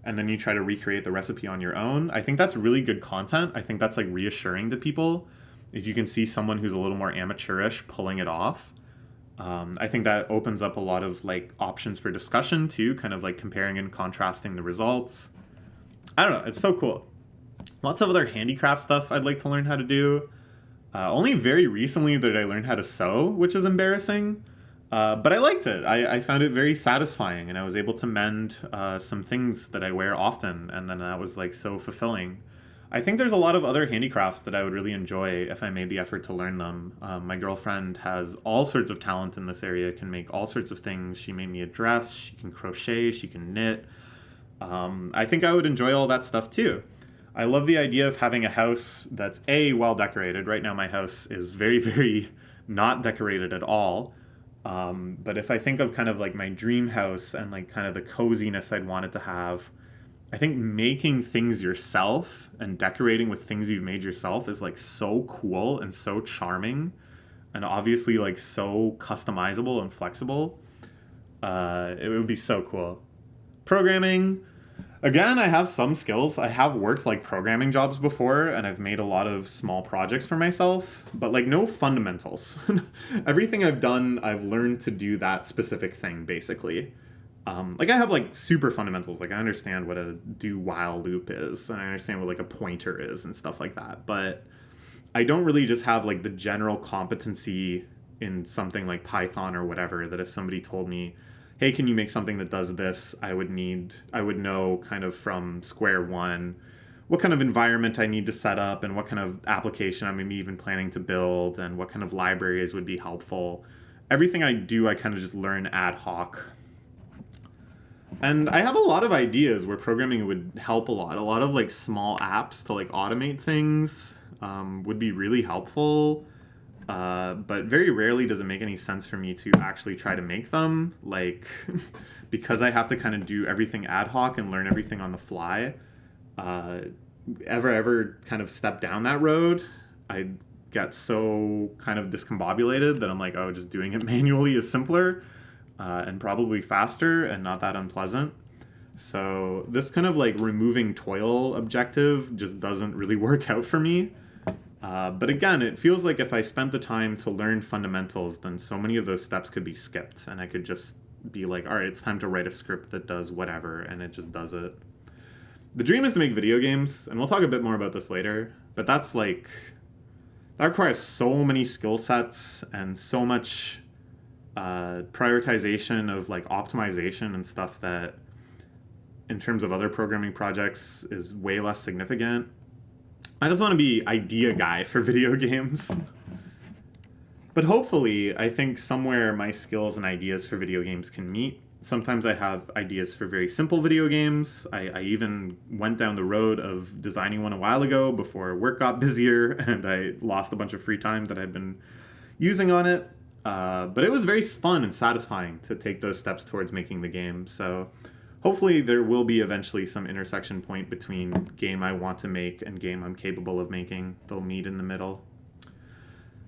S1: and then you try to recreate the recipe on your own. I think that's really good content. I think that's like reassuring to people if you can see someone who's a little more amateurish pulling it off. I think that opens up a lot of like options for discussion too, kind of like comparing and contrasting the results. I don't know, it's so cool. Lots of other handicraft stuff I'd like to learn how to do. Only very recently that I learned how to sew, which is embarrassing. But I liked it. I found it very satisfying, and I was able to mend some things that I wear often, and then that was like so fulfilling. I think there's a lot of other handicrafts that I would really enjoy if I made the effort to learn them. My girlfriend has all sorts of talent in this area, can make all sorts of things. She made me a dress, she can crochet, she can knit. I think I would enjoy all that stuff too. I love the idea of having a house that's well decorated. Right now my house is very, very not decorated at all. But if I think of kind of like my dream house and like kind of the coziness I'd want it to have, I think making things yourself and decorating with things you've made yourself is like so cool and so charming and obviously like so customizable and flexible. It would be so cool. Programming. Again, I have some skills. I have worked like programming jobs before and I've made a lot of small projects for myself, but like no fundamentals. Everything I've done, I've learned to do that specific thing basically. Like I have like super fundamentals. Like I understand what a do while loop is and I understand what like a pointer is and stuff like that. But I don't really just have like the general competency in something like Python or whatever that if somebody told me, hey, can you make something that does this? I would know kind of from square one what kind of environment I need to set up and what kind of application I'm maybe even planning to build and what kind of libraries would be helpful. Everything I do, I kind of just learn ad hoc. And I have a lot of ideas where programming would help a lot. A lot of like small apps to like automate things would be really helpful. But very rarely does it make any sense for me to actually try to make them, like, because I have to kind of do everything ad hoc and learn everything on the fly. Ever kind of step down that road, I get so kind of discombobulated that I'm like, oh, just doing it manually is simpler and probably faster and not that unpleasant. So this kind of like removing toil objective just doesn't really work out for me. But again, it feels like if I spent the time to learn fundamentals, then so many of those steps could be skipped and I could just be like, all right, it's time to write a script that does whatever, and it just does it. The dream is to make video games, and we'll talk a bit more about this later, but that's like, that requires so many skill sets and so much prioritization of like optimization and stuff that in terms of other programming projects is way less significant. I just want to be idea guy for video games. But hopefully, I think somewhere my skills and ideas for video games can meet. Sometimes I have ideas for very simple video games. I even went down the road of designing one a while ago before work got busier and I lost a bunch of free time that I'd been using on it. But it was very fun and satisfying to take those steps towards making the game. So hopefully there will be eventually some intersection point between game I want to make and game I'm capable of making. They'll meet in the middle.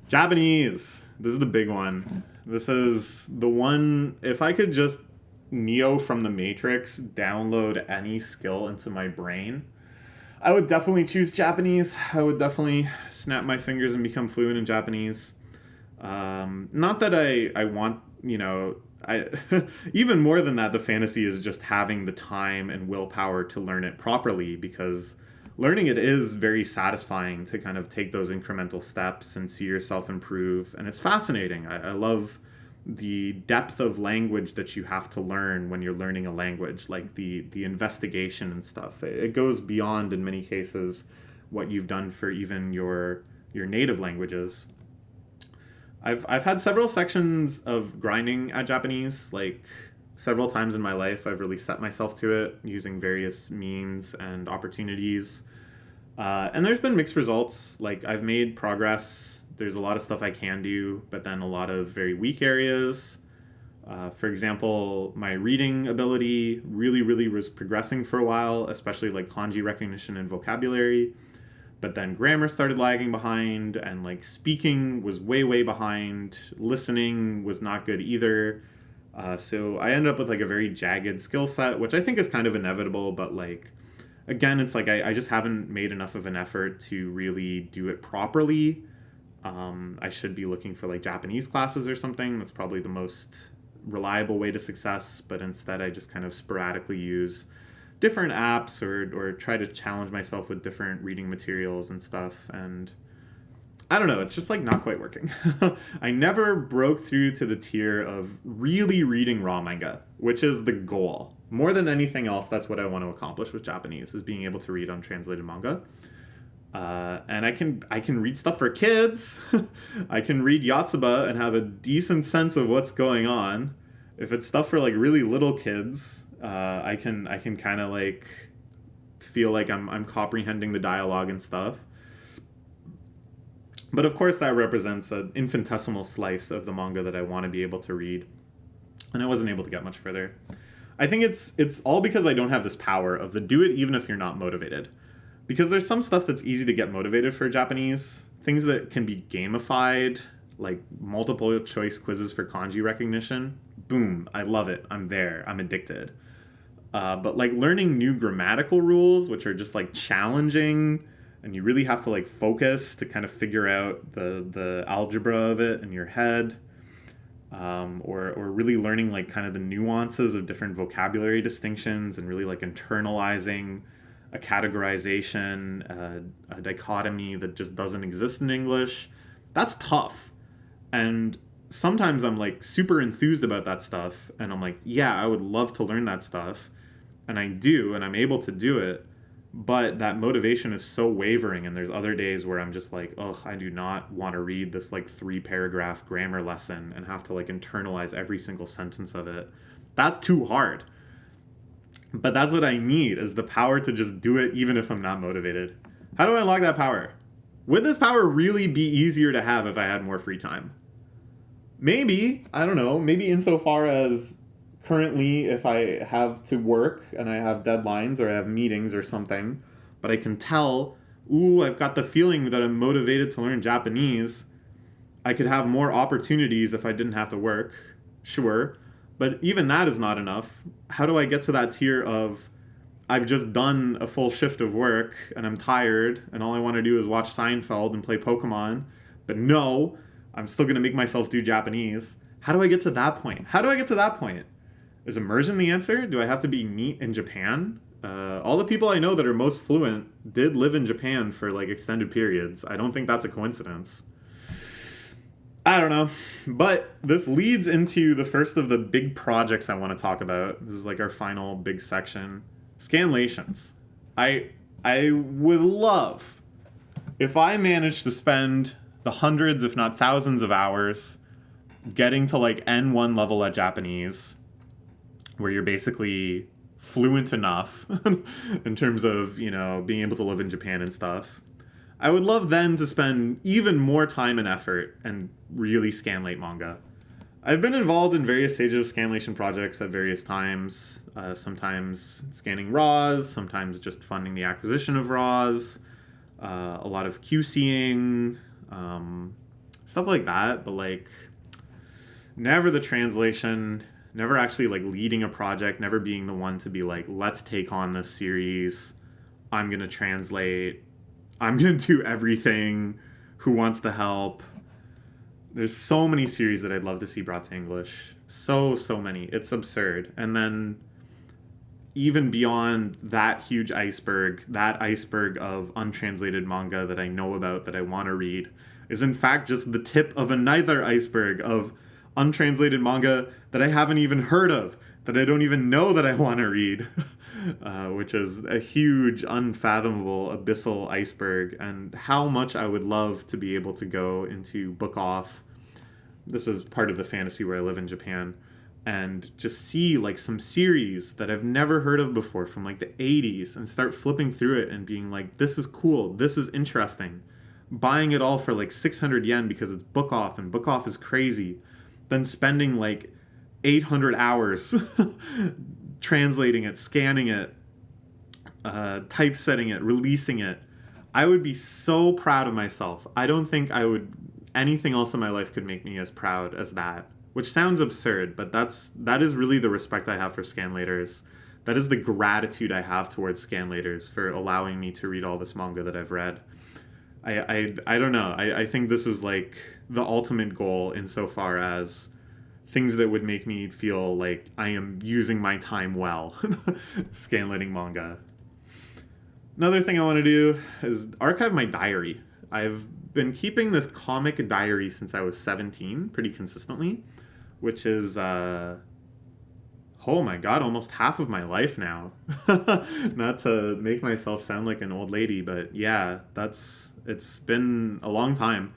S1: Japanese. This is the big one. This is the one, if I could just Neo from the Matrix download any skill into my brain, I would definitely choose Japanese. I would definitely snap my fingers and become fluent in Japanese. Not that I want, I even more than that, the fantasy is just having the time and willpower to learn it properly, because learning it is very satisfying to kind of take those incremental steps and see yourself improve. And it's fascinating. I love the depth of language that you have to learn when you're learning a language, like the investigation and stuff. It goes beyond, in many cases, what you've done for even your native languages. I've had several sections of grinding at Japanese, like several times in my life. I've really set myself to it using various means and opportunities. And there's been mixed results. Like, I've made progress. There's a lot of stuff I can do, but then a lot of very weak areas. For example, my reading ability really was progressing for a while, especially like kanji recognition and vocabulary. But then grammar started lagging behind, and like speaking was way behind. Listening was not good either. So I ended up with like a very jagged skill set, which I think is kind of inevitable, but like, again, it's like I just haven't made enough of an effort to really do it properly. I should be looking for like Japanese classes or something. That's probably the most reliable way to success, but instead I just kind of sporadically use different apps or try to challenge myself with different reading materials and stuff. And I don't know, it's just like not quite working. I never broke through to the tier of really reading raw manga, which is the goal. More than anything else, that's what I want to accomplish with Japanese, is being able to read untranslated manga. And I can read stuff for kids. I can read Yotsuba and have a decent sense of what's going on. If it's stuff for like really little kids, I can kind of like feel like I'm comprehending the dialogue and stuff. But of course, that represents an infinitesimal slice of the manga that I want to be able to read, and I wasn't able to get much further. I think it's all because I don't have this power of the do it even if you're not motivated. Because there's some stuff that's easy to get motivated for Japanese, things that can be gamified, like multiple choice quizzes for kanji recognition. Boom, I love it. I'm there. I'm addicted. But like learning new grammatical rules, which are just like challenging, and you really have to like focus to kind of figure out the algebra of it in your head, or really learning like kind of the nuances of different vocabulary distinctions and really like internalizing a categorization, a dichotomy that just doesn't exist in English. That's tough. And sometimes I'm like super enthused about that stuff, and I'm like, yeah, I would love to learn that stuff. And I do, and I'm able to do it. But that motivation is so wavering, and there's other days where I'm just like, ugh, I do not want to read this like 3-paragraph grammar lesson and have to like internalize every single sentence of it. That's too hard. But that's what I need, is the power to just do it even if I'm not motivated. How do I unlock that power? Would this power really be easier to have if I had more free time? Maybe, I don't know, maybe insofar as currently if I have to work and I have deadlines or I have meetings or something, but I can tell, ooh, I've got the feeling that I'm motivated to learn Japanese, I could have more opportunities if I didn't have to work, sure. But even that is not enough. How do I get to that tier of, I've just done a full shift of work and I'm tired and all I want to do is watch Seinfeld and play Pokemon, but no, I'm still going to make myself do Japanese. How do I get to that point? Is immersion the answer? Do I have to be NEET in Japan? All the people I know that are most fluent did live in Japan for like extended periods. I don't think that's a coincidence. I don't know. But this leads into the first of the big projects I want to talk about. This is like our final big section. Scanlations. I would love if I managed to spend the hundreds, if not thousands of hours getting to like N1 level at Japanese, where you're basically fluent enough in terms of, you know, being able to live in Japan and stuff. I would love then to spend even more time and effort and really scanlate manga. I've been involved in various stages of scanlation projects at various times, sometimes scanning RAWs, sometimes just funding the acquisition of RAWs, a lot of QCing, stuff like that, but like never the translation, never actually like leading a project, never being the one to be like, let's take on this series, I'm going to translate, I'm going to do everything, who wants to help. There's so many series that I'd love to see brought to English. So many. It's absurd. And then even beyond that huge iceberg, that iceberg of untranslated manga that I know about, that I want to read, is in fact just the tip of another iceberg of untranslated manga that I haven't even heard of, that I don't even know that I want to read, which is a huge, unfathomable, abyssal iceberg, and how much I would love to be able to go into Book Off. This is part of the fantasy where I live in Japan, and just see like some series that I've never heard of before from like the 80s and start flipping through it and being like, this is cool, this is interesting. Buying it all for like 600 yen because it's Book Off and Book Off is crazy. Then spending like 800 hours translating it, scanning it, typesetting it, releasing it. I would be so proud of myself. I don't think anything else in my life could make me as proud as that. Which sounds absurd, but that is really the respect I have for scanlators. That is the gratitude I have towards scanlators for allowing me to read all this manga that I've read. I don't know. I think this is like the ultimate goal insofar as things that would make me feel like I am using my time well. Scanlating manga. Another thing I want to do is archive my diary. I've been keeping this comic diary since I was 17 pretty consistently, which is, oh my god, almost half of my life now. Not to make myself sound like an old lady, but yeah, it's been a long time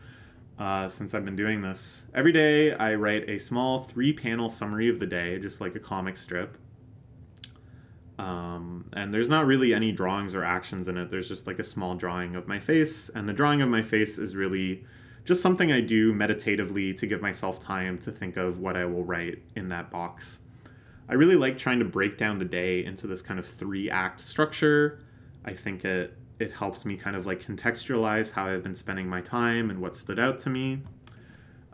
S1: since I've been doing this. Every day I write a small 3-panel summary of the day, just like a comic strip. And there's not really any drawings or actions in it. There's just like a small drawing of my face, and the drawing of my face is really just something I do meditatively to give myself time to think of what I will write in that box. I really like trying to break down the day into this kind of 3-act structure. I think it helps me kind of like contextualize how I've been spending my time and what stood out to me.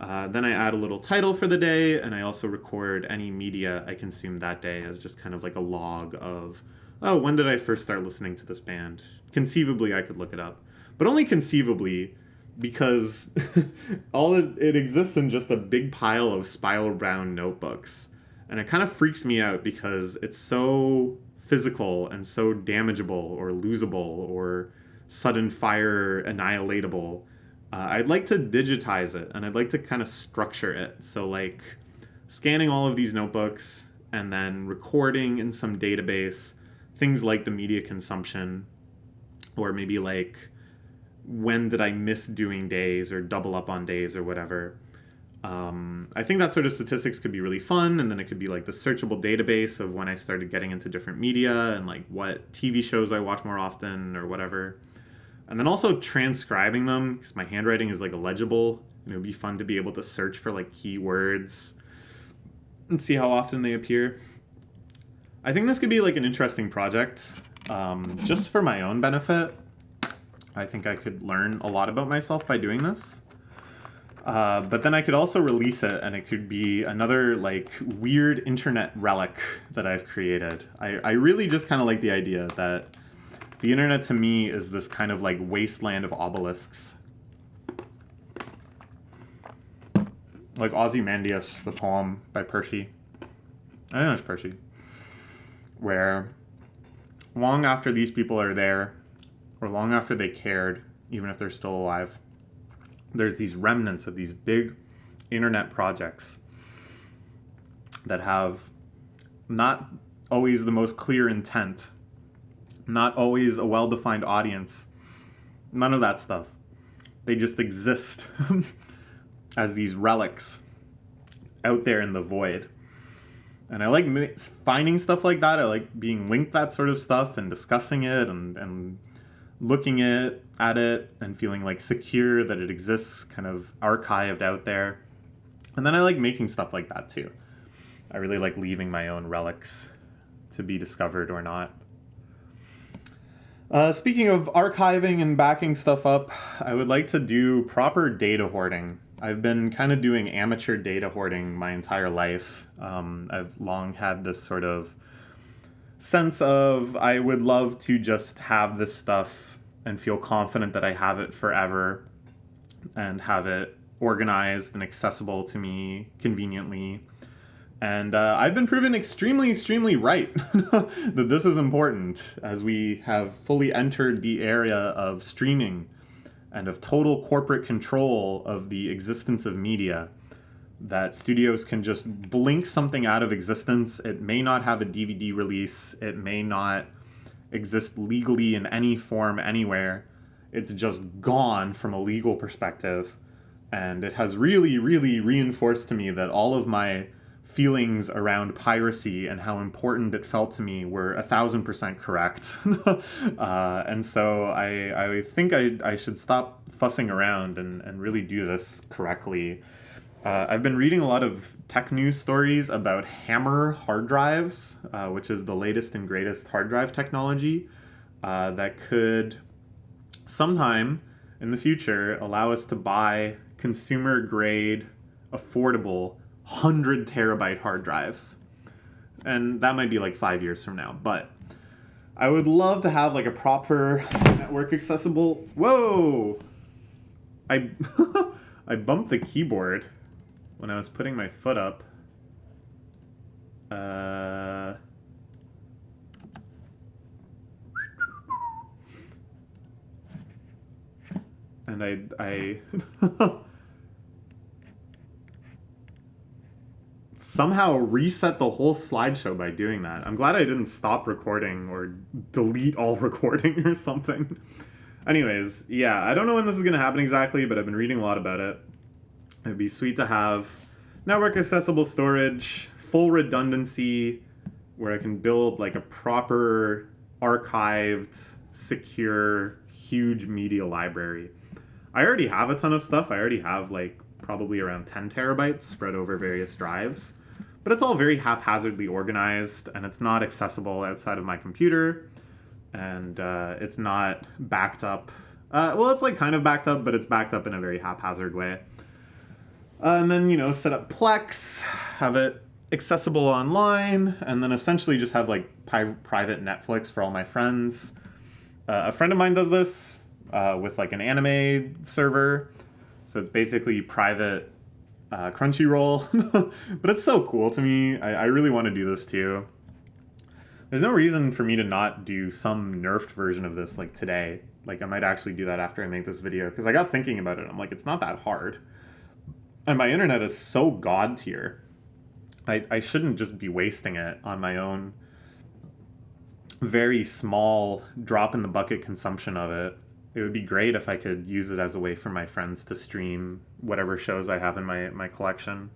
S1: Then I add a little title for the day, and I also record any media I consumed that day as just kind of like a log of, oh, when did I first start listening to this band? Conceivably, I could look it up. But only conceivably, because it exists in just a big pile of spiral bound notebooks. And it kind of freaks me out because it's so physical and so damageable or losable or sudden fire annihilatable. I'd like to digitize it, and I'd like to kind of structure it. So like scanning all of these notebooks and then recording in some database things like the media consumption, or maybe like when did I miss doing days or double up on days or whatever. I think that sort of statistics could be really fun, and then it could be like the searchable database of when I started getting into different media and like what TV shows I watch more often or whatever. And then also transcribing them, because my handwriting is like illegible, and it would be fun to be able to search for like keywords and see how often they appear. I think this could be like an interesting project, just for my own benefit. I think I could learn a lot about myself by doing this. But then I could also release it, and it could be another like weird internet relic that I've created. I really just kind of like the idea that the internet to me is this kind of like wasteland of obelisks. Like Ozymandias, the poem by Percy. I think it's Percy. Where long after these people are there, or long after they cared, even if they're still alive, there's these remnants of these big internet projects that have not always the most clear intent, not always a well-defined audience, none of that stuff. They just exist as these relics out there in the void. And I like finding stuff like that. I like being linked that sort of stuff and discussing it and looking at it and feeling like secure that it exists kind of archived out there. And then I like making stuff like that too. I really like leaving my own relics to be discovered or not. Speaking of archiving and backing stuff up, I would like to do proper data hoarding. I've been kind of doing amateur data hoarding my entire life. I've long had this sort of sense of I would love to just have this stuff and feel confident that I have it forever and have it organized and accessible to me conveniently. And I've been proven extremely, extremely right that this is important as we have fully entered the area of streaming and of total corporate control of the existence of media. That studios can just blink something out of existence. It may not have a DVD release. It may not exist legally in any form anywhere. It's just gone from a legal perspective. And it has really, really reinforced to me that all of my feelings around piracy and how important it felt to me were 1,000% correct. And so I think I should stop fussing around and really do this correctly. I've been reading a lot of tech news stories about Hammer hard drives, which is the latest and greatest hard drive technology that could sometime in the future allow us to buy consumer grade, affordable 100 terabyte hard drives. And that might be like 5 years from now, but I would love to have like a proper network accessible. Whoa! I I bumped the keyboard when I was putting my foot up. And I somehow reset the whole slideshow by doing that. I'm glad I didn't stop recording or delete all recording or something. Anyways, yeah, I don't know when this is going to happen exactly, but I've been reading a lot about it. It'd be sweet to have network accessible storage, full redundancy, where I can build like a proper archived, secure, huge media library. I already have a ton of stuff. I already have like probably around 10 terabytes spread over various drives, but it's all very haphazardly organized and it's not accessible outside of my computer, and it's not backed up. Well, it's like kind of backed up, but it's backed up in a very haphazard way. And then, set up Plex, have it accessible online, and then essentially just have like private Netflix for all my friends. A friend of mine does this with like an anime server. So it's basically private Crunchyroll. But it's so cool to me. I really want to do this too. There's no reason for me to not do some nerfed version of this like today. Like I might actually do that after I make this video, because I got thinking about it. I'm like, it's not that hard. And my internet is so god tier. I shouldn't just be wasting it on my own very small drop in the bucket consumption of it. It would be great if I could use it as a way for my friends to stream whatever shows I have in my collection.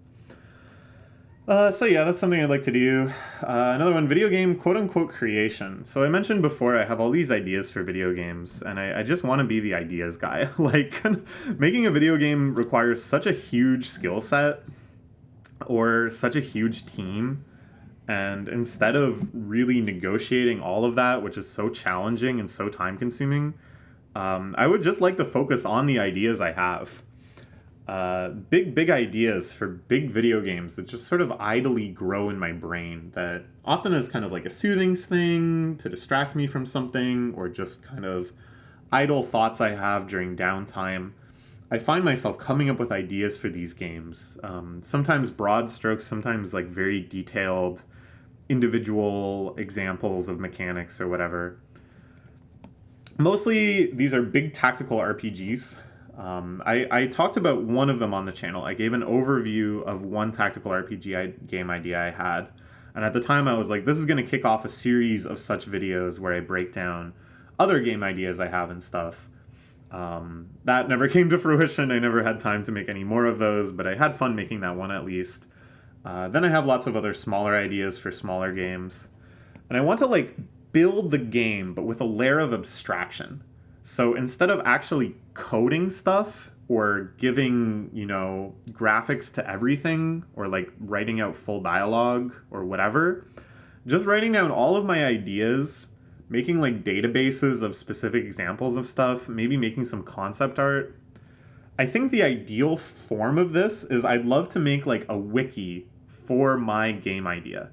S1: So yeah, that's something I'd like to do. Another one, video game quote-unquote creation. So I mentioned before I have all these ideas for video games, and I just want to be the ideas guy. Like, making a video game requires such a huge skill set or such a huge team, and instead of really negotiating all of that, which is so challenging and so time-consuming, I would just like to focus on the ideas I have. Big ideas for big video games that just sort of idly grow in my brain, that often is kind of like a soothing thing to distract me from something, or just kind of idle thoughts I have during downtime. I find myself coming up with ideas for these games. Sometimes broad strokes, sometimes like very detailed individual examples of mechanics or whatever. Mostly these are big tactical RPGs. I talked about one of them on the channel. I gave an overview of one tactical RPG game idea I had. And at the time I was like, this is going to kick off a series of such videos where I break down other game ideas I have and stuff. That never came to fruition. I never had time to make any more of those, but I had fun making that one at least. Then I have lots of other smaller ideas for smaller games. And I want to like build the game, but with a layer of abstraction. So instead of actually coding stuff or giving, graphics to everything, or like writing out full dialogue or whatever, just writing down all of my ideas, making like databases of specific examples of stuff, maybe making some concept art. I think the ideal form of this is I'd love to make like a wiki for my game idea.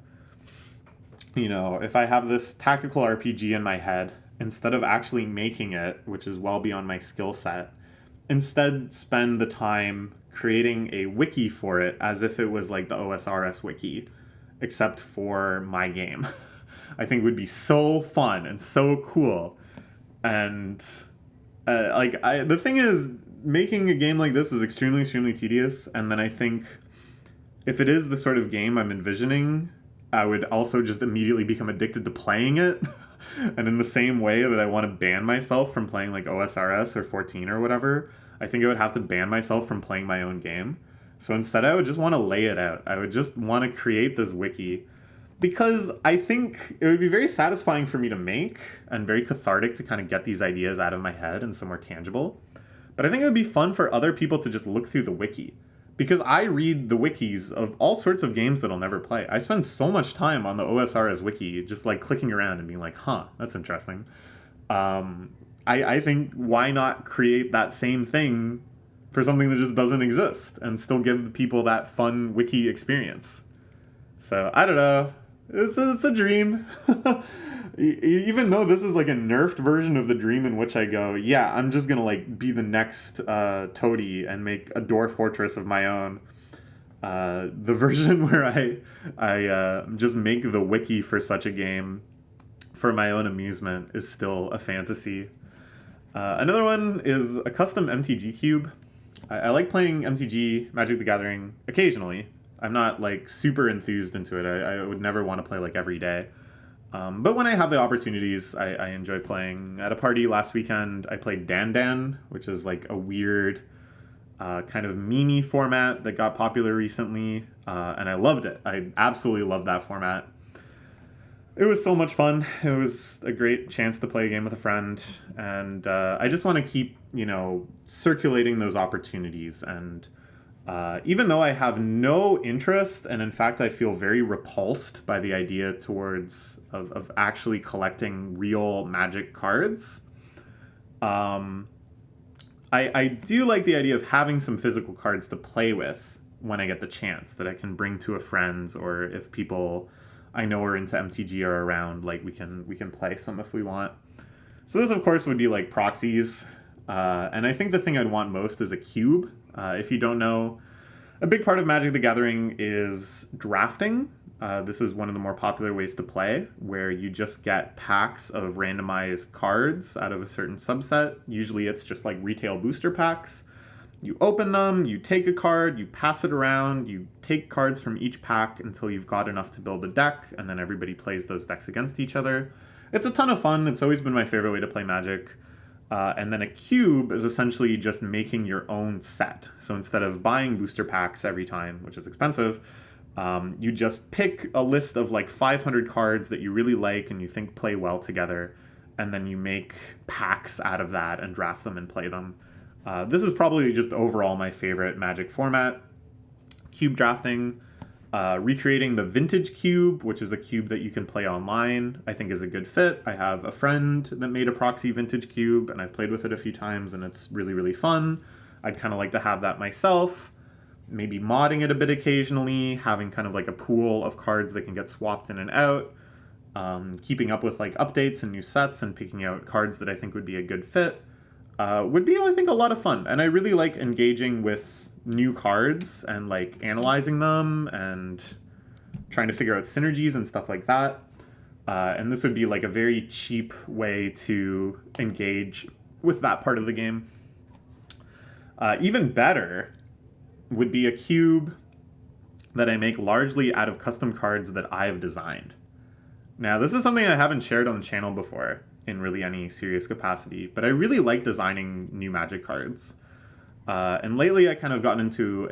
S1: If I have this tactical RPG in my head, instead of actually making it, which is well beyond my skill set, instead spend the time creating a wiki for it as if it was like the OSRS wiki, except for my game. I think would be so fun and so cool. And the thing is, making a game like this is extremely, extremely tedious. And then I think if it is the sort of game I'm envisioning, I would also just immediately become addicted to playing it. And in the same way that I want to ban myself from playing like OSRS or 14 or whatever, I think I would have to ban myself from playing my own game. So instead, I would just want to lay it out. I would just want to create this wiki because I think it would be very satisfying for me to make and very cathartic to kind of get these ideas out of my head and somewhere tangible. But I think it would be fun for other people to just look through the wiki because I read the wikis of all sorts of games that I'll never play. I spend so much time on the OSRS wiki just like clicking around and being like, huh, that's interesting. I think why not create that same thing for something that just doesn't exist and still give the people that fun wiki experience. So I don't know. It's a dream. Even though this is like a nerfed version of the dream in which I go, yeah, I'm just gonna like be the next Toady and make a door fortress of my own. The version where I just make the wiki for such a game for my own amusement is still a fantasy. Another one is a custom MTG cube. I like playing MTG, Magic the Gathering, occasionally. I'm not like super enthused into it. I would never want to play like every day. But when I have the opportunities, I enjoy playing. At a party last weekend, I played Dan Dan, which is like a weird kind of meme format that got popular recently, and I loved it. I absolutely loved that format. It was so much fun. It was a great chance to play a game with a friend, and I just want to keep, circulating those opportunities. And even though I have no interest, and in fact I feel very repulsed by the idea of actually collecting real Magic cards, I do like the idea of having some physical cards to play with when I get the chance that I can bring to a friend, or if people I know are into MTG are around, like we can play some if we want. So this of course would be like proxies, and I think the thing I'd want most is a cube. If you don't know, a big part of Magic the Gathering is drafting. This is one of the more popular ways to play, where you just get packs of randomized cards out of a certain subset. Usually it's just like retail booster packs. You open them, you take a card, you pass it around, you take cards from each pack until you've got enough to build a deck, and then everybody plays those decks against each other. It's a ton of fun. It's always been my favorite way to play Magic. And then a cube is essentially just making your own set. So instead of buying booster packs every time, which is expensive, you just pick a list of like 500 cards that you really like and you think play well together, and then you make packs out of that and draft them and play them. This is probably just overall my favorite Magic format. Cube drafting. Recreating the vintage cube, which is a cube that you can play online, I think is a good fit. I have a friend that made a proxy vintage cube, and I've played with it a few times, and it's really, really fun. I'd kind of like to have that myself. Maybe modding it a bit occasionally, having kind of like a pool of cards that can get swapped in and out. Keeping up with like updates and new sets and picking out cards that I think would be a good fit. Would be, I think, a lot of fun. And I really like engaging with new cards and like analyzing them and trying to figure out synergies and stuff like that. And this would be like a very cheap way to engage with that part of the game. Even better would be a cube that I make largely out of custom cards that I've designed. Now, this is something I haven't shared on the channel before in really any serious capacity, but I really like designing new Magic cards. And lately I kind of gotten into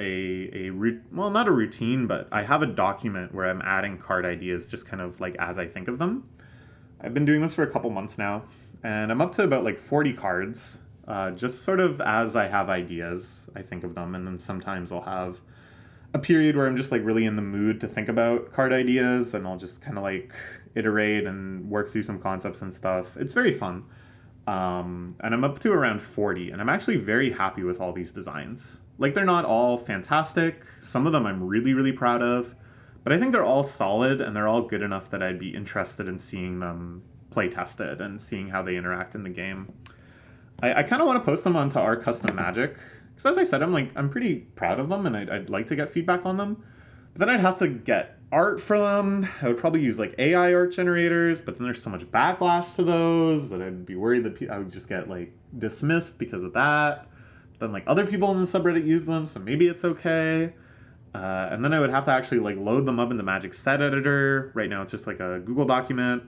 S1: well, not a routine, but I have a document where I'm adding card ideas just kind of like as I think of them. I've been doing this for a couple months now, and I'm up to about like 40 cards, just sort of as I have ideas, I think of them, and then sometimes I'll have a period where I'm just like really in the mood to think about card ideas, and I'll just kind of like iterate and work through some concepts and stuff. It's very fun. And I'm up to around 40, and I'm actually very happy with all these designs. Like, they're not all fantastic. Some of them I'm really, really proud of, but I think they're all solid, and they're all good enough that I'd be interested in seeing them play tested and seeing how they interact in the game. I kind of want to post them onto our custom Magic, because as I said, I'm pretty proud of them, and I'd like to get feedback on them. But then I'd have to get art for them, I would probably use like AI art generators, but then there's so much backlash to those that I'd be worried that I would just get like dismissed because of that. Then like other people in the subreddit use them, so maybe it's okay. And then I would have to actually like load them up in the Magic Set Editor. Right now it's just like a Google document.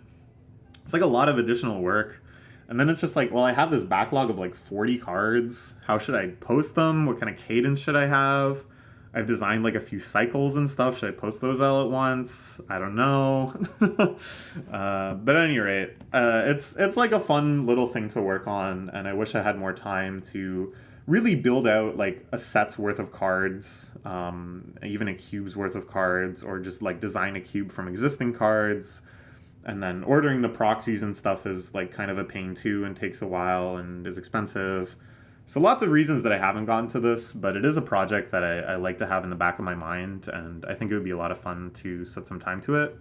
S1: It's like a lot of additional work. And then it's just like, well, I have this backlog of like 40 cards. How should I post them? What kind of cadence should I have? I've designed like a few cycles and stuff. Should I post those all at once? I don't know. But at any rate, it's like a fun little thing to work on, and I wish I had more time to really build out like a set's worth of cards, even a cube's worth of cards, or just like design a cube from existing cards. And then ordering the proxies and stuff is like kind of a pain too, and takes a while and is expensive. So lots of reasons that I haven't gotten to this, but it is a project that I like to have in the back of my mind, and I think it would be a lot of fun to set some time to it.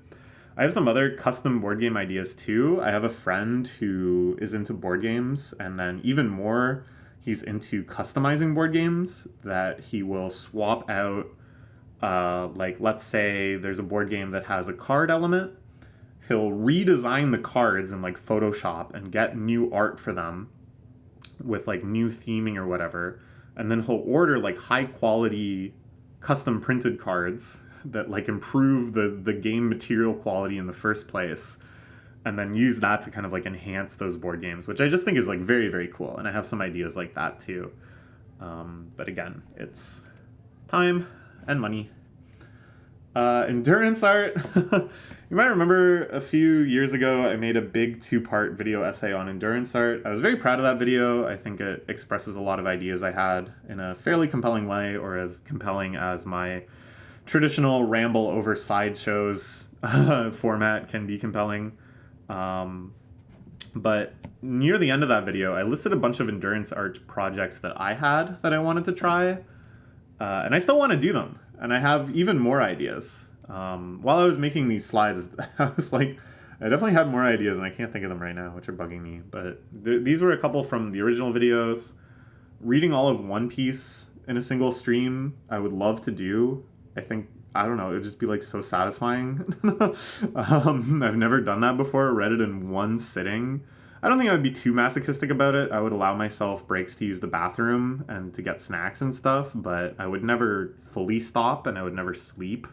S1: I have some other custom board game ideas too. I have a friend who is into board games, and then even more, he's into customizing board games that he will swap out. Like, let's say there's a board game that has a card element. He'll redesign the cards in like Photoshop and get new art for them with like new theming or whatever, and then he'll order like high quality custom printed cards that like improve the game material quality in the first place, and then use that to kind of like enhance those board games, which I just think is like very, very cool. And I have some ideas like that too, but again, it's time and money. Endurance art. You might remember a few years ago I made a big 2-part video essay on endurance art. I was very proud of that video. I think it expresses a lot of ideas I had in a fairly compelling way, or as compelling as my traditional ramble over slideshows format can be compelling. But near the end of that video, I listed a bunch of endurance art projects that I had that I wanted to try, and I still want to do them. And I have even more ideas. While I was making these slides, I was like, I definitely had more ideas, and I can't think of them right now, which are bugging me. But these were a couple from the original videos. Reading all of One Piece in a single stream, I would love to do. I think, I don't know, it would just be like so satisfying. I've never done that before, read it in one sitting. I don't think I would be too masochistic about it. I would allow myself breaks to use the bathroom and to get snacks and stuff, but I would never fully stop, and I would never sleep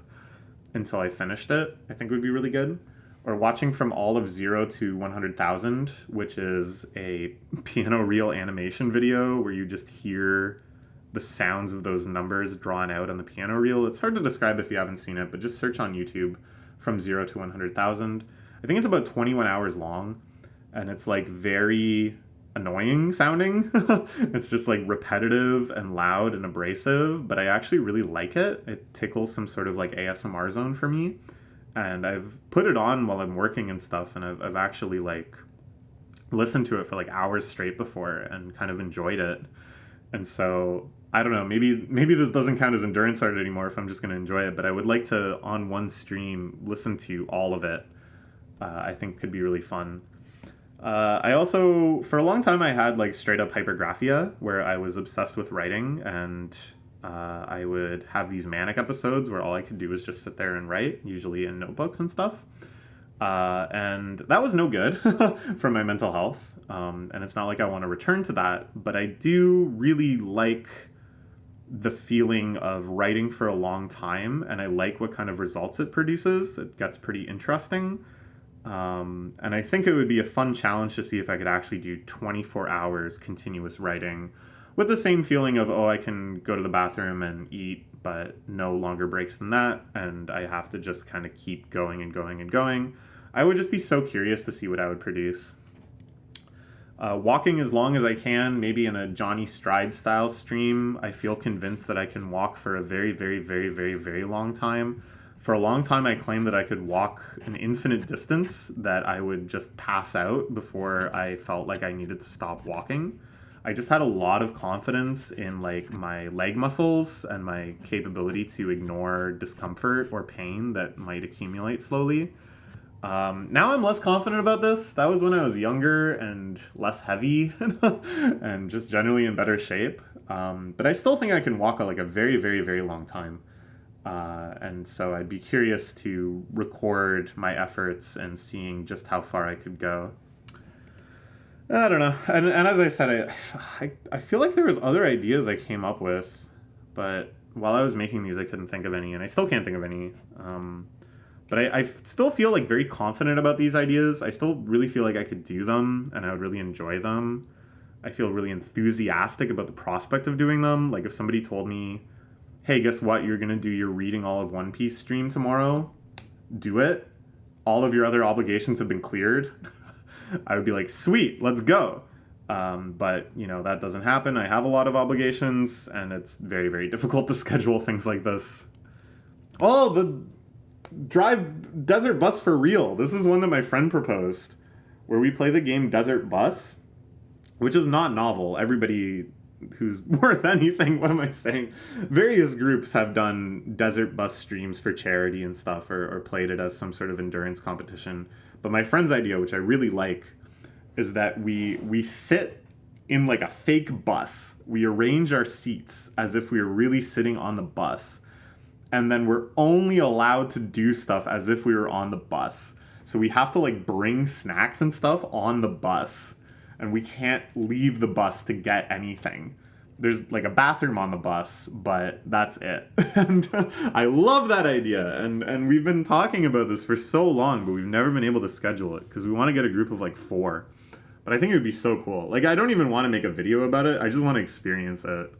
S1: until I finished it. I think would be really good. Or watching from all of 0 to 100,000, which is a piano reel animation video where you just hear the sounds of those numbers drawn out on the piano reel. It's hard to describe if you haven't seen it, but just search on YouTube from 0 to 100,000. I think it's about 21 hours long, and it's like very annoying sounding. It's just like repetitive and loud and abrasive, but I actually really like it. It tickles some sort of like ASMR zone for me, and I've put it on while I'm working and stuff, and I've actually like listened to it for like hours straight before and kind of enjoyed it. And so I don't know, maybe this doesn't count as endurance art anymore if I'm just going to enjoy it, but I would like to, on one stream, listen to all of it. I think could be really fun. I also, for a long time, I had like straight up hypergraphia, where I was obsessed with writing, and I would have these manic episodes where all I could do was just sit there and write, usually in notebooks and stuff. And that was no good for my mental health. And it's not like I want to return to that, but I do really like the feeling of writing for a long time, and I like what kind of results it produces. It gets pretty interesting. And I think it would be a fun challenge to see if I could actually do 24 hours continuous writing with the same feeling of, oh, I can go to the bathroom and eat, but no longer breaks than that, and I have to just kind of keep going and going and going. I would just be so curious to see what I would produce. Walking as long as I can, maybe in a Johnny Stride style stream. I feel convinced that I can walk for a very, very, very, very, very long time. For a long time, I claimed that I could walk an infinite distance, that I would just pass out before I felt like I needed to stop walking. I just had a lot of confidence in like my leg muscles and my capability to ignore discomfort or pain that might accumulate slowly. Now I'm less confident about this. That was when I was younger and less heavy and just generally in better shape. But I still think I can walk like a very, very, very long time. And so I'd be curious to record my efforts and seeing just how far I could go. I don't know. And as I said, I feel like there was other ideas I came up with, but while I was making these, I couldn't think of any, and I still can't think of any. But I still feel like very confident about these ideas. I still really feel like I could do them, and I would really enjoy them. I feel really enthusiastic about the prospect of doing them. Like if somebody told me, hey, guess what? You're going to do your reading all of One Piece stream tomorrow. Do it. All of your other obligations have been cleared. I would be like, sweet, let's go. But, that doesn't happen. I have a lot of obligations, and it's very, very difficult to schedule things like this. Oh, the Drive Desert Bus for real. This is one that my friend proposed, where we play the game Desert Bus, which is not novel. Everybody who's worth anything, what am I saying? Various groups have done Desert Bus streams for charity and stuff, or played it as some sort of endurance competition. But my friend's idea, which I really like, is that we sit in like a fake bus. We arrange our seats as if we were really sitting on the bus. And then we're only allowed to do stuff as if we were on the bus. So we have to like bring snacks and stuff on the bus. And we can't leave the bus to get anything. There's like a bathroom on the bus, but that's it. And I love that idea. And we've been talking about this for so long, but we've never been able to schedule it because we want to get a group of like 4. But I think it would be so cool. Like, I don't even want to make a video about it. I just want to experience it.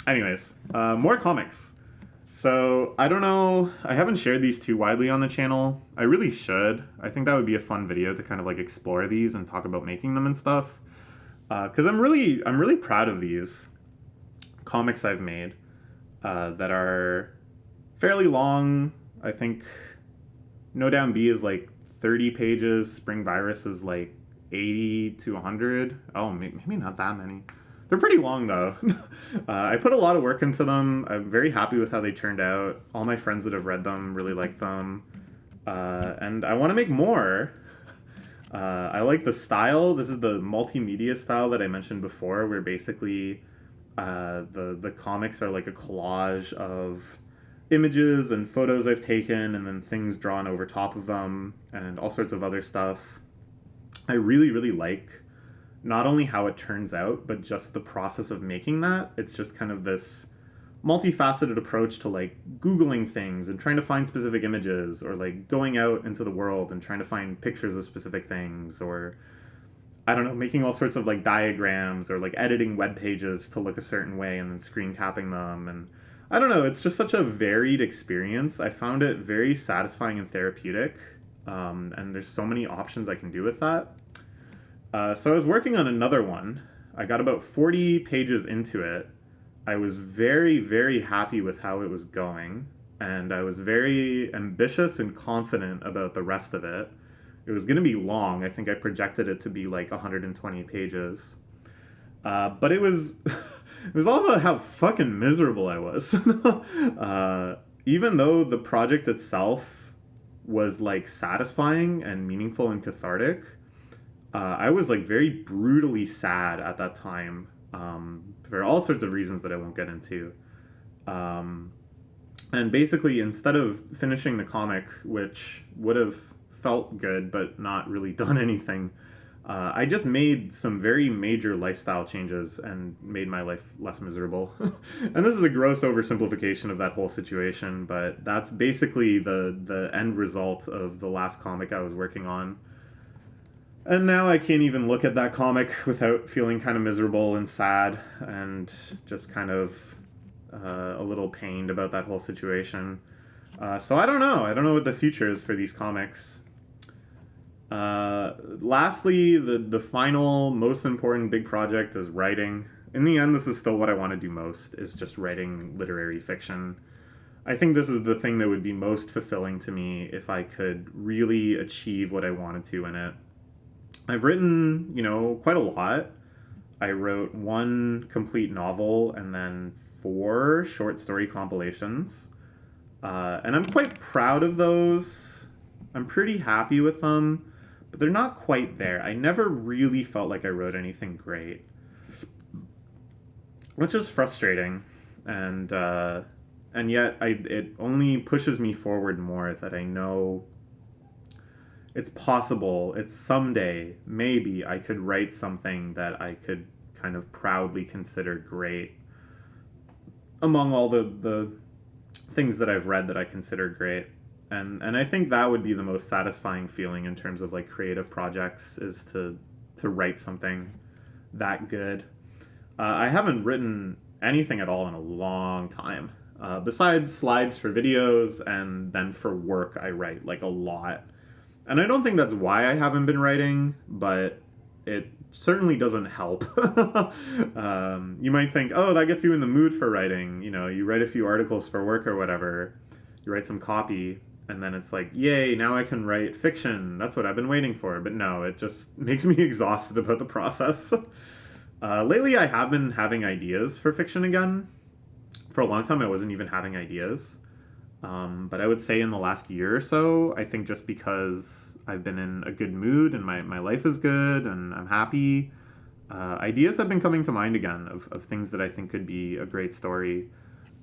S1: Anyways, more comics. So, I don't know. I haven't shared these too widely on the channel. I really should. I think that would be a fun video to kind of like explore these and talk about making them and stuff. Because I'm really proud of these comics I've made that are fairly long. I think No Down B is like 30 pages. Spring Virus is like 80 to 100. Oh, maybe not that many. They're pretty long, though. I put a lot of work into them. I'm very happy with how they turned out. All my friends that have read them really like them. And I want to make more. I like the style. This is the multimedia style that I mentioned before, where basically the comics are like a collage of images and photos I've taken and then things drawn over top of them and all sorts of other stuff. I really, really like not only how it turns out, but just the process of making that. It's just kind of this multifaceted approach to like Googling things and trying to find specific images, or like going out into the world and trying to find pictures of specific things, or I don't know, making all sorts of like diagrams, or like editing web pages to look a certain way and then screen capping them. And I don't know, it's just such a varied experience. I found it very satisfying and therapeutic. And there's so many options I can do with that. So I was working on another one. I got about 40 pages into it. I was very, very happy with how it was going, and I was very ambitious and confident about the rest of it. It was going to be long. I think I projected it to be like 120 pages. But it was it was all about how fucking miserable I was. Even though the project itself was like satisfying and meaningful and cathartic, I was like very brutally sad at that time, for all sorts of reasons that I won't get into. And basically, instead of finishing the comic, which would have felt good but not really done anything, I just made some very major lifestyle changes and made my life less miserable. And this is a gross oversimplification of that whole situation, but that's basically the end result of the last comic I was working on. And now I can't even look at that comic without feeling kind of miserable and sad and just kind of a little pained about that whole situation. So I don't know. I don't know what the future is for these comics. Lastly, the final, most important big project is writing. In the end, this is still what I want to do most, is just writing literary fiction. I think this is the thing that would be most fulfilling to me if I could really achieve what I wanted to in it. I've written, quite a lot. I wrote 1 complete novel and then 4 short story compilations. And I'm quite proud of those. I'm pretty happy with them, but they're not quite there. I never really felt like I wrote anything great, which is frustrating. And and yet it only pushes me forward more that I know it's possible, it's someday, maybe I could write something that I could kind of proudly consider great among all the things that I've read that I consider great. And I think that would be the most satisfying feeling in terms of like creative projects, is to write something that good. I haven't written anything at all in a long time. Besides slides for videos, and then for work, I write like a lot. And I don't think that's why I haven't been writing, but it certainly doesn't help. You might think, oh, that gets you in the mood for writing. You know, you write a few articles for work or whatever, you write some copy, and then it's like, yay, now I can write fiction. That's what I've been waiting for. But no, it just makes me exhausted about the process. Lately, I have been having ideas for fiction again. For a long time, I wasn't even having ideas. But I would say in the last year or so, I think just because I've been in a good mood and my life is good and I'm happy, ideas have been coming to mind again of things that I think could be a great story.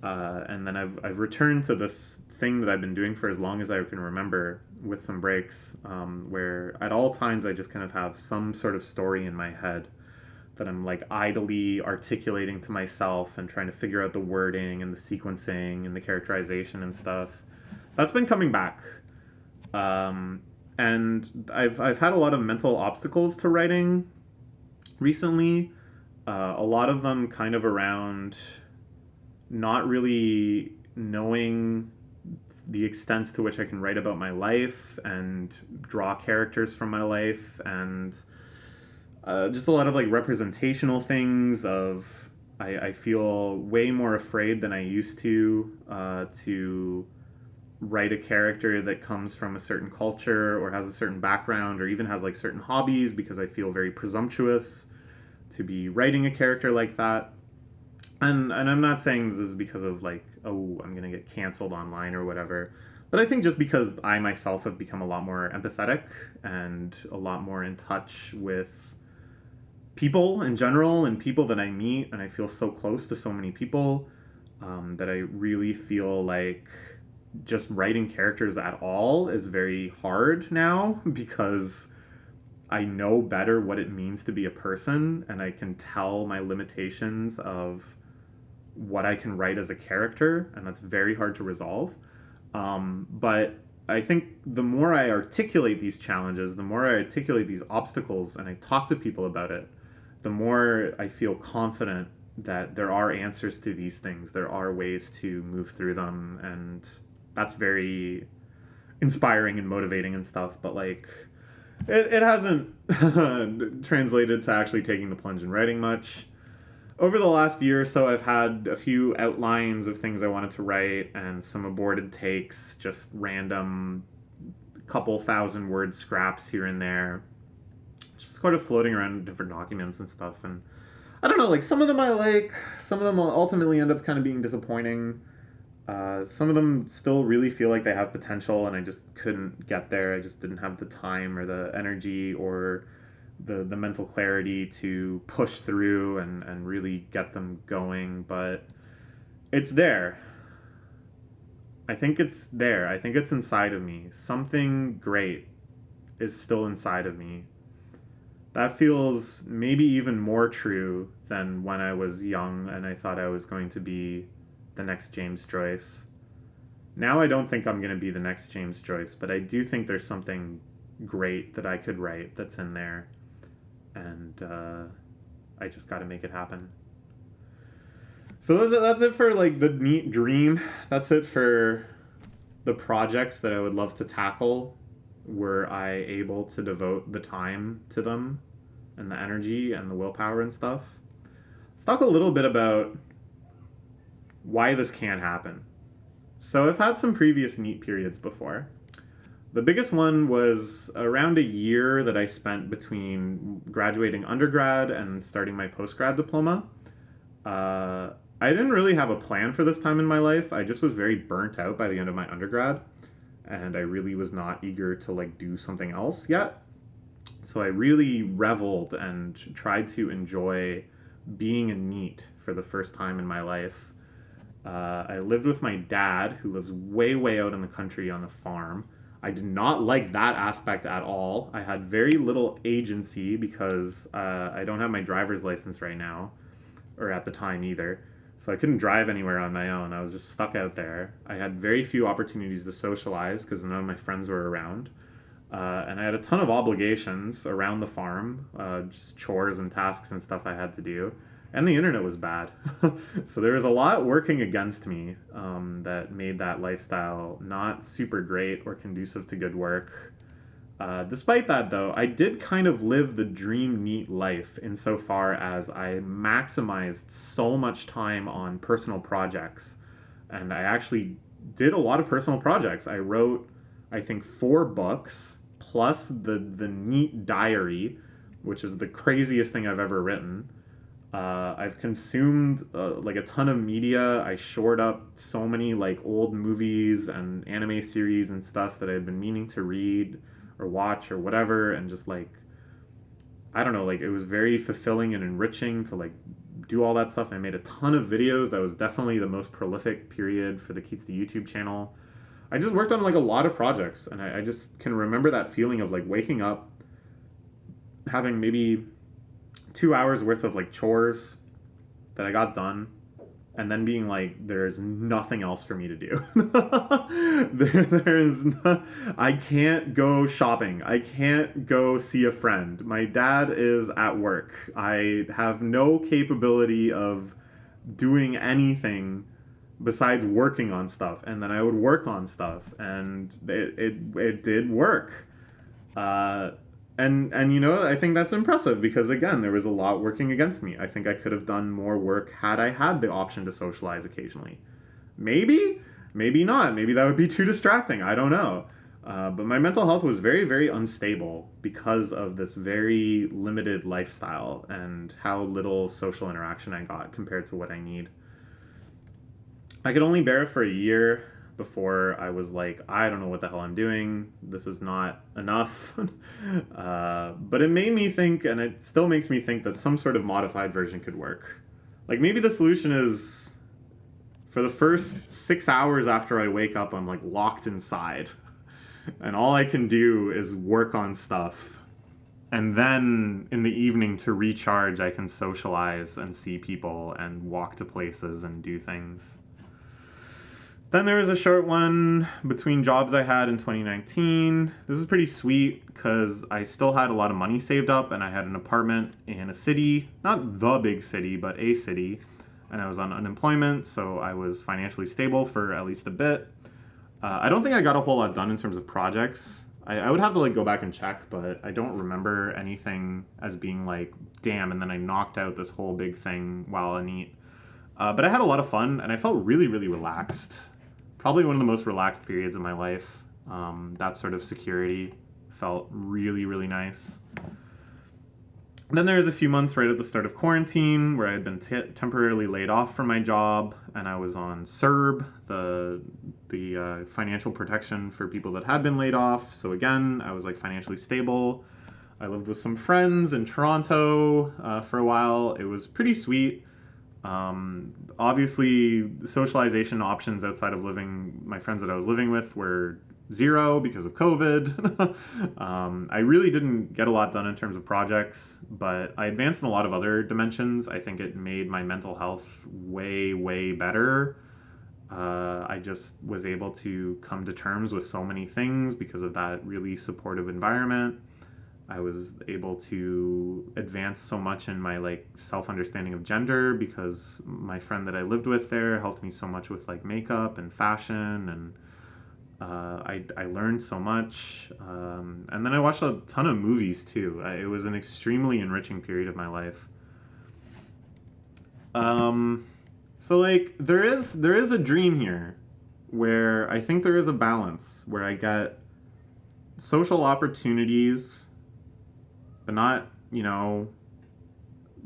S1: And then I've returned to this thing that I've been doing for as long as I can remember, with some breaks, where at all times I just kind of have some sort of story in my head that I'm like idly articulating to myself and trying to figure out the wording and the sequencing and the characterization and stuff. That's been coming back. And I've had a lot of mental obstacles to writing recently. A lot of them kind of around not really knowing the extent to which I can write about my life and draw characters from my life, and just a lot of like representational things of I feel way more afraid than I used to write a character that comes from a certain culture or has a certain background or even has like certain hobbies, because I feel very presumptuous to be writing a character like that. And I'm not saying this is because of like, oh, I'm gonna get canceled online or whatever, but I think just because I myself have become a lot more empathetic and a lot more in touch with people in general and people that I meet, and I feel so close to so many people, that I really feel like just writing characters at all is very hard now, because I know better what it means to be a person, and I can tell my limitations of what I can write as a character, and that's very hard to resolve. But I think the more I articulate these challenges, the more I articulate these obstacles, and I talk to people about it, the more I feel confident that there are answers to these things. There are ways to move through them, and that's very inspiring and motivating and stuff. But like, it hasn't translated to actually taking the plunge and writing much. Over the last year or so, I've had a few outlines of things I wanted to write and some aborted takes, just random couple thousand word scraps here and there, just sort of floating around in different documents and stuff. And I don't know, like some of them I like, some of them will ultimately end up kind of being disappointing. Some of them still really feel like they have potential, and I just couldn't get there. I just didn't have the time or the energy or the mental clarity to push through and really get them going. But it's there. I think it's there. I think it's inside of me. Something great is still inside of me. That feels maybe even more true than when I was young and I thought I was going to be the next James Joyce. Now I don't think I'm going to be the next James Joyce, but I do think there's something great that I could write that's in there. And I just got to make it happen. So that's it for like the neat dream. That's it for the projects that I would love to tackle, were I able to devote the time to them and the energy and the willpower and stuff. Let's talk a little bit about why this can't happen. So I've had some previous NEET periods before. The biggest one was around a year that I spent between graduating undergrad and starting my postgrad diploma. I didn't really have a plan for this time in my life. I just was very burnt out by the end of my undergrad, and I really was not eager to like do something else yet. So I really reveled and tried to enjoy being a NEET for the first time in my life. I lived with my dad, who lives way, way out in the country on a farm. I did not like that aspect at all. I had very little agency because I don't have my driver's license right now, or at the time either. So I couldn't drive anywhere on my own. I was just stuck out there. I had very few opportunities to socialize because none of my friends were around. And I had a ton of obligations around the farm, just chores and tasks and stuff I had to do. And the internet was bad. So there was a lot working against me that made that lifestyle not super great or conducive to good work. Despite that, though, I did kind of live the dream neat life insofar as I maximized so much time on personal projects. And I actually did a lot of personal projects. I wrote, I think, 4 books plus the neat diary, which is the craziest thing I've ever written. I've consumed like a ton of media. I shored up so many like old movies and anime series and stuff that I'd been meaning to read or watch or whatever, and just like, I don't know, like it was very fulfilling and enriching to like do all that stuff. I made a ton of videos. That was definitely the most prolific period for the NEETsta YouTube channel. I just worked on like a lot of projects, and I just can remember that feeling of like waking up, having maybe 2 hours worth of like chores that I got done, and then being like, there's nothing else for me to do. There's no, I can't go shopping. I can't go see a friend. My dad is at work. I have no capability of doing anything besides working on stuff. And then I would work on stuff, and it did work. And you know, I think that's impressive because again, there was a lot working against me. I think I could have done more work had I had the option to socialize occasionally. Maybe, maybe not. Maybe that would be too distracting. I don't know. But my mental health was very, very unstable because of this very limited lifestyle and how little social interaction I got compared to what I need. I could only bear it for a year before I was like, I don't know what the hell I'm doing. This is not enough. But it made me think, and it still makes me think, that some sort of modified version could work. Like maybe the solution is for the first 6 hours after I wake up, I'm like locked inside. And all I can do is work on stuff. And then in the evening to recharge, I can socialize and see people and walk to places and do things. Then there was a short one between jobs I had in 2019. This is pretty sweet because I still had a lot of money saved up, and I had an apartment in a city, not the big city, but a city, and I was on unemployment, so I was financially stable for at least a bit. I don't think I got a whole lot done in terms of projects. I would have to like go back and check, but I don't remember anything as being like, damn, and then I knocked out this whole big thing while on NEET. But I had a lot of fun, and I felt really, really relaxed. Probably one of the most relaxed periods of my life. That sort of security felt really, really nice. Then there was a few months right at the start of quarantine where I had been temporarily laid off from my job, and I was on CERB, the financial protection for people that had been laid off. So again, I was like financially stable. I lived with some friends in Toronto for a while. It was pretty sweet. Obviously, socialization options outside of my friends that I was living with were zero because of COVID. I really didn't get a lot done in terms of projects, but I advanced in a lot of other dimensions. I think it made my mental health way, way better. I just was able to come to terms with so many things because of that really supportive environment. I was able to advance so much in my like self-understanding of gender because my friend that I lived with there helped me so much with like makeup and fashion, and I learned so much. And then I watched a ton of movies too. It was an extremely enriching period of my life. So like there is a dream here where I think there is a balance where I get social opportunities, but not,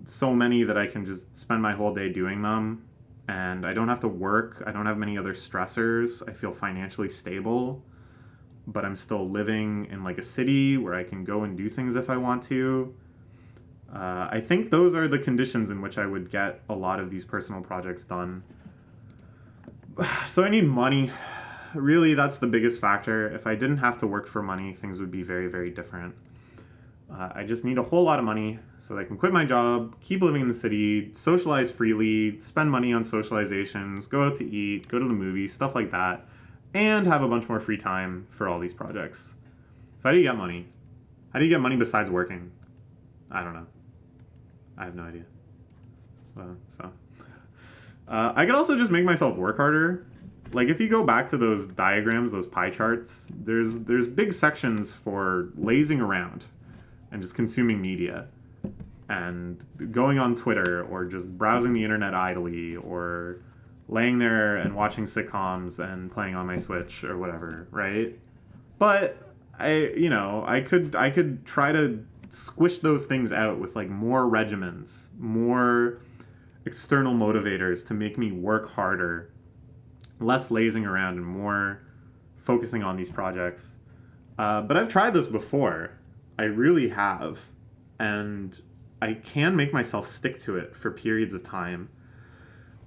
S1: so many that I can just spend my whole day doing them. And I don't have to work. I don't have many other stressors. I feel financially stable, but I'm still living in like a city where I can go and do things if I want to. I think those are the conditions in which I would get a lot of these personal projects done. So I need money. Really, that's the biggest factor. If I didn't have to work for money, things would be very, very different. I just need a whole lot of money so that I can quit my job, keep living in the city, socialize freely, spend money on socializations, go out to eat, go to the movies, stuff like that, and have a bunch more free time for all these projects. So how do you get money? How do you get money besides working? I don't know. I have no idea. I could also just make myself work harder. Like if you go back to those diagrams, those pie charts, there's big sections for lazing around and just consuming media and going on Twitter or just browsing the internet idly or laying there and watching sitcoms and playing on my Switch or whatever, right? But I could try to squish those things out with like more regimens, more external motivators to make me work harder, less lazing around and more focusing on these projects. But I've tried this before. I really have. And I can make myself stick to it for periods of time.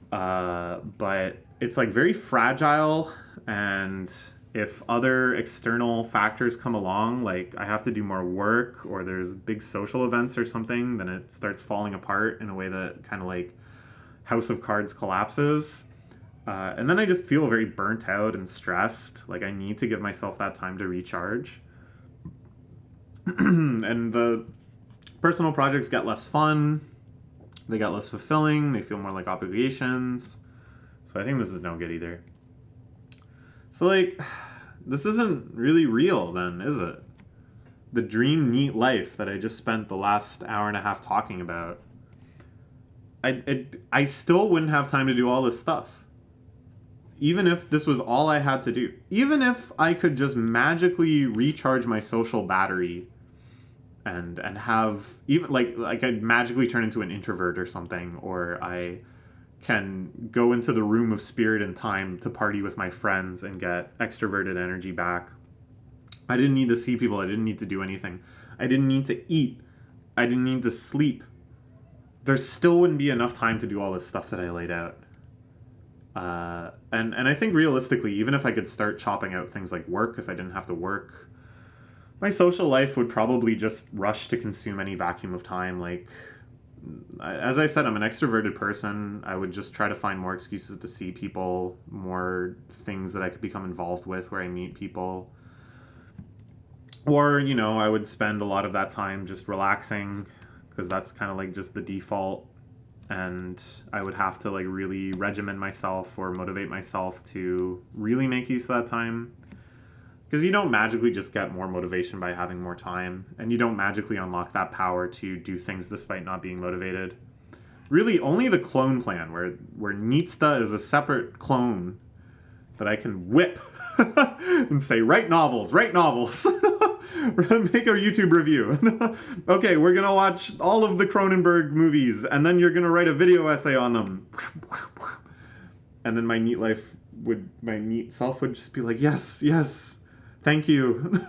S1: But it's like very fragile, and if other external factors come along, like I have to do more work or there's big social events or something, then it starts falling apart in a way that kind of like House of Cards collapses. And then I just feel very burnt out and stressed. Like I need to give myself that time to recharge. And the personal projects get less fun. They get less fulfilling. They feel more like obligations. So I think this is no good either. So like, this isn't really real then, is it? The dream neat life that I just spent the last hour and a half talking about. I still wouldn't have time to do all this stuff. Even if this was all I had to do. Even if I could just magically recharge my social battery and have even like I'd magically turn into an introvert or something, or I can go into the room of spirit and time to party with my friends and get extroverted energy back. I didn't need to see people. I didn't need to do anything. I didn't need to eat. I didn't need to sleep. There still wouldn't be enough time to do all this stuff that I laid out. And I think realistically, even if I could start chopping out things like work, if I didn't have to work, my social life would probably just rush to consume any vacuum of time. Like, as I said, I'm an extroverted person. I would just try to find more excuses to see people, more things that I could become involved with where I meet people. Or, I would spend a lot of that time just relaxing, because that's kind of like just the default. And I would have to like really regiment myself or motivate myself to really make use of that time. Because you don't magically just get more motivation by having more time, and you don't magically unlock that power to do things despite not being motivated. Really, only the clone plan, where NEETsta is a separate clone that I can whip and say, write novels. Make a YouTube review. Okay, we're going to watch all of the Cronenberg movies, and then you're going to write a video essay on them. And then my neat self would just be like, yes, thank you.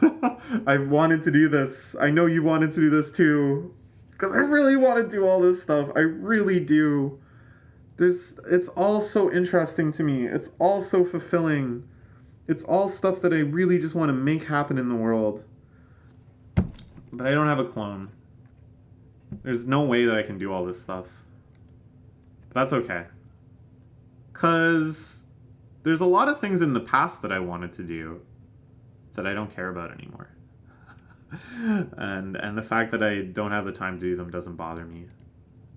S1: I've wanted to do this. I know you wanted to do this too. Because I really want to do all this stuff. I really do. It's all so interesting to me. It's all so fulfilling. It's all stuff that I really just want to make happen in the world. But I don't have a clone. There's no way that I can do all this stuff. But that's okay. Because there's a lot of things in the past that I wanted to do that I don't care about anymore. and the fact that I don't have the time to do them doesn't bother me.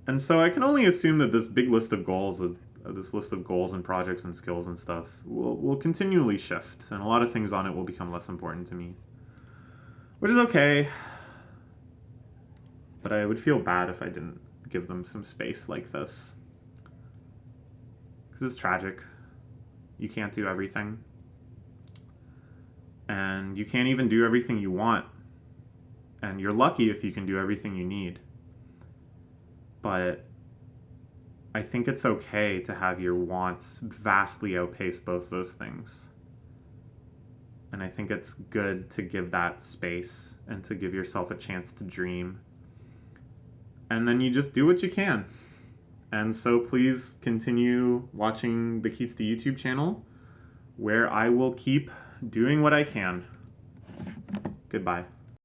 S1: And so I can only assume that this big list of goals, this list of goals and projects and skills and stuff will continually shift, and a lot of things on it will become less important to me. Which is okay. But I would feel bad if I didn't give them some space like this. Because it's tragic. You can't do everything. And you can't even do everything you want. And you're lucky if you can do everything you need. But I think it's okay to have your wants vastly outpace both those things. And I think it's good to give that space and to give yourself a chance to dream. And then you just do what you can. And so please continue watching the NEETsta YouTube channel, where I will keep doing what I can. Goodbye.